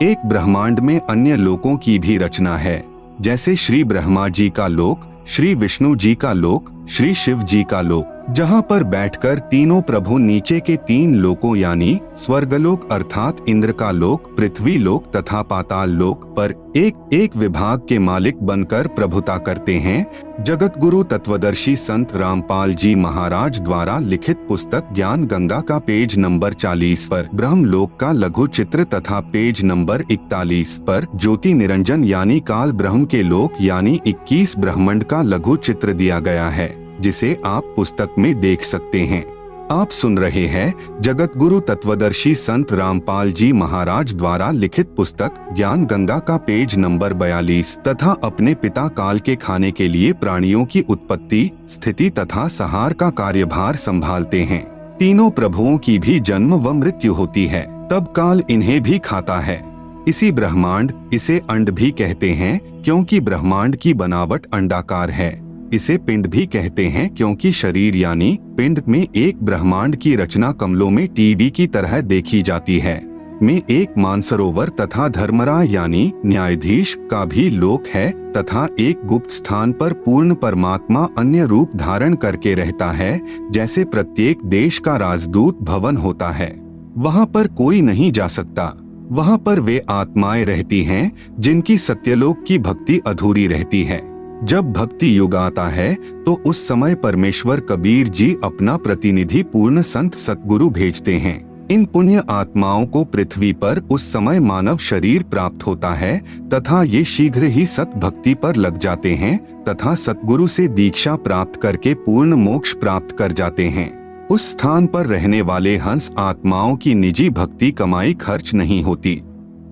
एक ब्रह्मांड में अन्य लोकों की भी रचना है, जैसे श्री ब्रह्मा जी का लोक, श्री विष्णु जी का लोक, श्री शिव जी का लोक, जहाँ पर बैठकर तीनों प्रभु नीचे के 3 लोकों यानी स्वर्गलोक अर्थात इंद्र का लोक, पृथ्वी लोक तथा पाताल लोक पर एक विभाग के मालिक बनकर प्रभुता करते हैं। जगत गुरु तत्वदर्शी संत रामपाल जी महाराज द्वारा लिखित पुस्तक ज्ञान गंगा का पेज नंबर 40 पर ब्रह्म लोक का लघु चित्र तथा पेज नंबर 41 पर ज्योति निरंजन यानी काल ब्रह्म के लोक यानी 21 ब्रह्मांड का लघु चित्र दिया गया है, जिसे आप पुस्तक में देख सकते हैं। आप सुन रहे हैं जगत गुरु तत्वदर्शी संत रामपाल जी महाराज द्वारा लिखित पुस्तक ज्ञान गंगा का पेज नंबर 42 तथा अपने पिता काल के खाने के लिए प्राणियों की उत्पत्ति, स्थिति तथा संहार का कार्यभार संभालते हैं। तीनों प्रभुओं की भी जन्म व मृत्यु होती है, तब काल इन्हें भी खाता है। इसी ब्रह्मांड, इसे अंड भी कहते हैं क्योंकि ब्रह्मांड की बनावट अंडाकार है। इसे पिंड भी कहते हैं क्योंकि शरीर यानी पिंड में एक ब्रह्मांड की रचना कमलों में टीवी की तरह देखी जाती है। में एक मानसरोवर तथा धर्मराय यानी न्यायाधीश का भी लोक है तथा एक गुप्त स्थान पर पूर्ण परमात्मा अन्य रूप धारण करके रहता है, जैसे प्रत्येक देश का राजदूत भवन होता है। वहाँ पर कोई नहीं जा सकता। वहाँ पर वे आत्माएं रहती हैं जिनकी सत्यलोक की भक्ति अधूरी रहती है। जब भक्ति युग आता है तो उस समय परमेश्वर कबीर जी अपना प्रतिनिधि पूर्ण संत सतगुरु भेजते हैं। इन पुण्य आत्माओं को पृथ्वी पर उस समय मानव शरीर प्राप्त होता है तथा ये शीघ्र ही सत भक्ति पर लग जाते हैं तथा सतगुरु से दीक्षा प्राप्त करके पूर्ण मोक्ष प्राप्त कर जाते हैं। उस स्थान पर रहने वाले हंस आत्माओं की निजी भक्ति कमाई खर्च नहीं होती।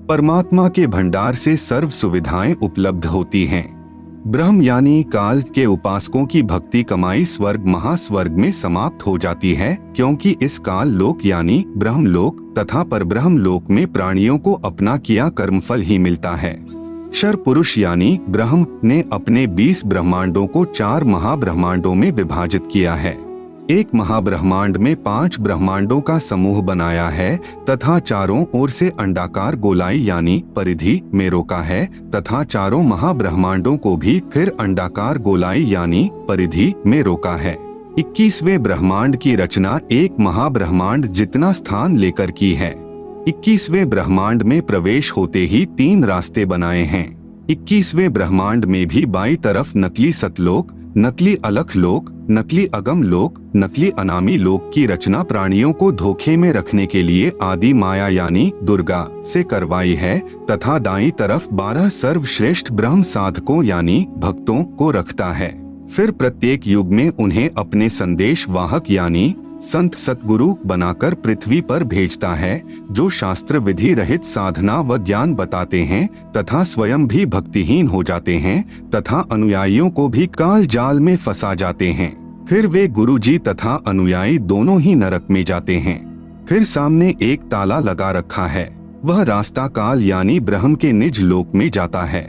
परमात्मा के भंडार से सर्व सुविधाएं उपलब्ध होती हैं। ब्रह्म यानी काल के उपासकों की भक्ति कमाई स्वर्ग महास्वर्ग में समाप्त हो जाती है, क्योंकि इस काल लोक यानी ब्रह्म लोक तथा परब्रह्म लोक में प्राणियों को अपना किया कर्मफल ही मिलता है। क्षर पुरुष यानी ब्रह्म ने अपने 20 ब्रह्मांडों को 4 महाब्रह्मांडों में विभाजित किया है। एक महाब्रह्मांड में 5 ब्रह्मांडों का समूह बनाया है तथा चारों ओर से अंडाकार गोलाई यानी परिधि में रोका है तथा चारों महाब्रह्मांडों को भी फिर अंडाकार गोलाई यानी परिधि में रोका है। 21वें ब्रह्मांड की रचना एक महाब्रह्मांड जितना स्थान लेकर की है। 21वें ब्रह्मांड में प्रवेश होते ही 3 रास्ते बनाए हैं। 21वें ब्रह्मांड में भी बाईं तरफ नकली सतलोक, नकली अलख लोक, नकली अगम लोक, नकली अनामी लोक की रचना प्राणियों को धोखे में रखने के लिए आदि माया यानी दुर्गा से करवाई है तथा दाईं तरफ 12 सर्वश्रेष्ठ ब्रह्म साधकों यानी भक्तों को रखता है। फिर प्रत्येक युग में उन्हें अपने संदेश वाहक यानी संत सतगुरु बनाकर पृथ्वी पर भेजता है, जो शास्त्र विधि रहित साधना व ज्ञान बताते हैं तथा स्वयं भी भक्तिहीन हो जाते हैं तथा अनुयायियों को भी काल जाल में फंसा जाते हैं। फिर वे गुरुजी तथा अनुयायी दोनों ही नरक में जाते हैं। फिर सामने एक ताला लगा रखा है, वह रास्ता काल यानी ब्रह्म के निज लोक में जाता है,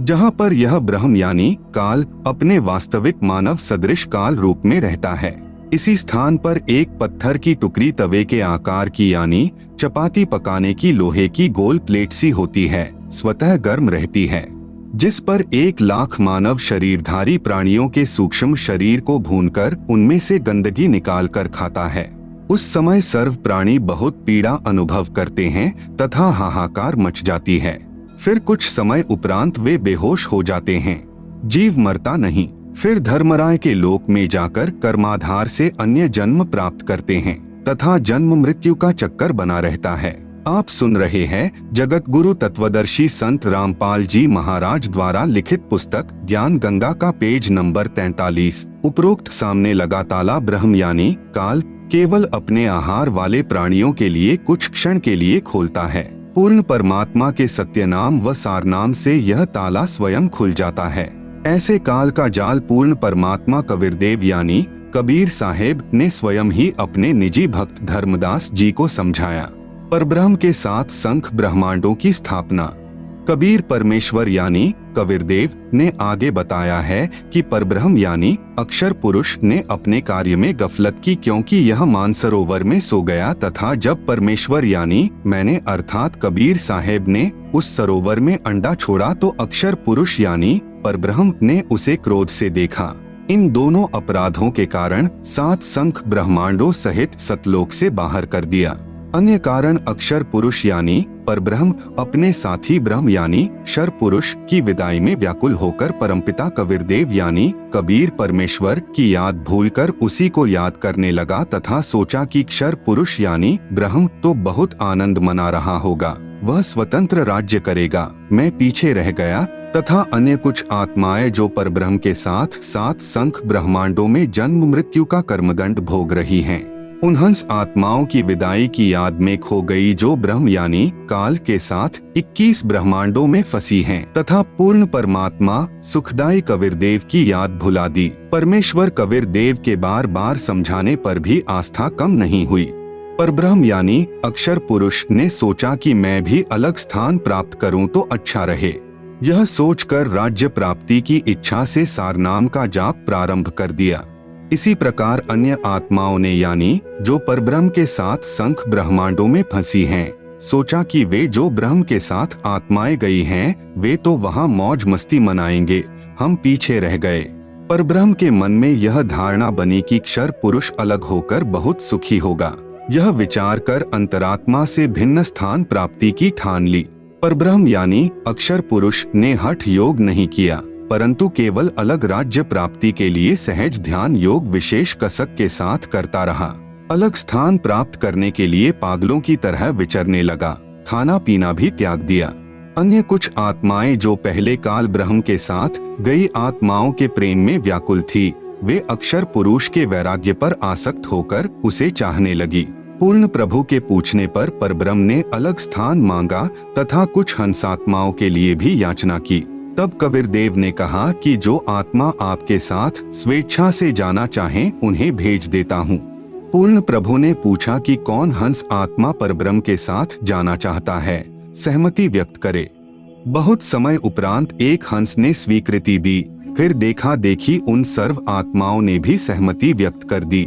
जहाँ पर यह ब्रह्म यानी काल अपने वास्तविक मानव सदृश काल रूप में रहता है। इसी स्थान पर एक पत्थर की टुकड़ी तवे के आकार की यानी चपाती पकाने की लोहे की गोल प्लेट सी होती है, स्वतः गर्म रहती है, जिस पर 1 लाख मानव शरीरधारी प्राणियों के सूक्ष्म शरीर को भूनकर उनमें से गंदगी निकालकर खाता है। उस समय सर्व प्राणी बहुत पीड़ा अनुभव करते हैं तथा हाहाकार मच जाती है। फिर कुछ समय उपरांत वे बेहोश हो जाते हैं। जीव मरता नहीं। फिर धर्मराय के लोक में जाकर कर्माधार से अन्य जन्म प्राप्त करते हैं तथा जन्म मृत्यु का चक्कर बना रहता है। आप सुन रहे हैं जगत गुरु तत्वदर्शी संत रामपाल जी महाराज द्वारा लिखित पुस्तक ज्ञान गंगा का पेज नंबर 43। उपरोक्त सामने लगा ताला ब्रह्म यानी काल केवल अपने आहार वाले प्राणियों के लिए कुछ क्षण के लिए खोलता है। पूर्ण परमात्मा के सत्य नाम व सार नाम से यह ताला स्वयं खुल जाता है। ऐसे काल का जाल पूर्ण परमात्मा कबीरदेव यानी कबीर साहेब ने स्वयं ही अपने निजी भक्त धर्मदास जी को समझाया। परब्रह्म के 7 संख ब्रह्मांडों की स्थापना कबीर परमेश्वर यानी कबीरदेव ने आगे बताया है कि परब्रह्म यानी अक्षर पुरुष ने अपने कार्य में गफलत की, क्योंकि यह मानसरोवर में सो गया तथा जब परमेश्वर यानी मैंने अर्थात कबीर साहेब ने उस सरोवर में अंडा छोड़ा तो अक्षर पुरुष यानी परब्रह्म ने उसे क्रोध से देखा। इन दोनों अपराधों के कारण 7 संख ब्रह्मांडों सहित सतलोक से बाहर कर दिया। अन्य कारण अक्षर पुरुष यानी परब्रह्म अपने साथी ब्रह्म यानी शर पुरुष की विदाई में व्याकुल होकर परमपिता कबीरदेव यानी कबीर परमेश्वर की याद भूलकर उसी को याद करने लगा तथा सोचा कि क्षर पुरुष यानी ब्रह्म तो बहुत आनंद मना रहा होगा, वह स्वतंत्र राज्य करेगा, मैं पीछे रह गया। तथा अन्य कुछ आत्माएं जो परब्रह्म के साथ 7 संख ब्रह्मांडों में जन्म मृत्यु का कर्मदंड भोग रही हैं, उन हंस आत्माओं की विदाई की याद में खो गई जो ब्रह्म यानी काल के साथ 21 ब्रह्मांडों में फंसी हैं तथा पूर्ण परमात्मा सुखदाई कबीरदेव की याद भुला दी। परमेश्वर कबीरदेव के बार बार समझाने पर भी आस्था कम नहीं हुई। परब्रह्म यानी अक्षर पुरुष ने सोचा कि मैं भी अलग स्थान प्राप्त करूं तो अच्छा रहे। यह सोचकर राज्य प्राप्ति की इच्छा से सारनाम का जाप प्रारंभ कर दिया। इसी प्रकार अन्य आत्माओं ने यानी जो परब्रह्म के साथ संख ब्रह्मांडों में फंसी हैं, सोचा कि वे जो ब्रह्म के साथ आत्माएं गई हैं, वे तो वहां मौज मस्ती मनाएंगे, हम पीछे रह गए। परब्रह्म के मन में यह धारणा बनी कि क्षर पुरुष अलग होकर बहुत सुखी होगा। यह विचार कर अंतरात्मा से भिन्न स्थान प्राप्ति की ठान ली। परब्रह्म यानी अक्षर पुरुष ने हठ योग नहीं किया, परंतु केवल अलग राज्य प्राप्ति के लिए सहज ध्यान योग विशेष कसक के साथ करता रहा। अलग स्थान प्राप्त करने के लिए पागलों की तरह विचरने लगा, खाना पीना भी त्याग दिया। अन्य कुछ आत्माएं जो पहले काल ब्रह्म के साथ गई आत्माओं के प्रेम में व्याकुल थी, वे अक्षर पुरुष के वैराग्य पर आसक्त होकर उसे चाहने लगी। पूर्ण प्रभु के पूछने पर परब्रह्म ने अलग स्थान मांगा तथा कुछ हंसात्माओं के लिए भी याचना की। तब कबीरदेव ने कहा कि जो आत्मा आपके साथ स्वेच्छा से जाना चाहें, उन्हें भेज देता हूँ। पूर्ण प्रभु ने पूछा कि कौन हंस आत्मा परब्रह्म के साथ जाना चाहता है, सहमति व्यक्त करे। बहुत समय उपरांत एक हंस ने स्वीकृति दी। फिर देखा देखी उन सर्व आत्माओं ने भी सहमति व्यक्त कर दी।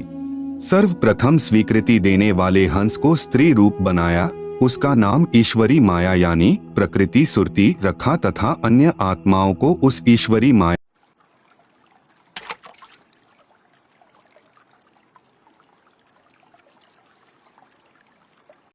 सर्वप्रथम स्वीकृति देने वाले हंस को स्त्री रूप बनाया, उसका नाम ईश्वरी माया यानी प्रकृति सुरती रखा तथा अन्य आत्माओं को उस ईश्वरी माया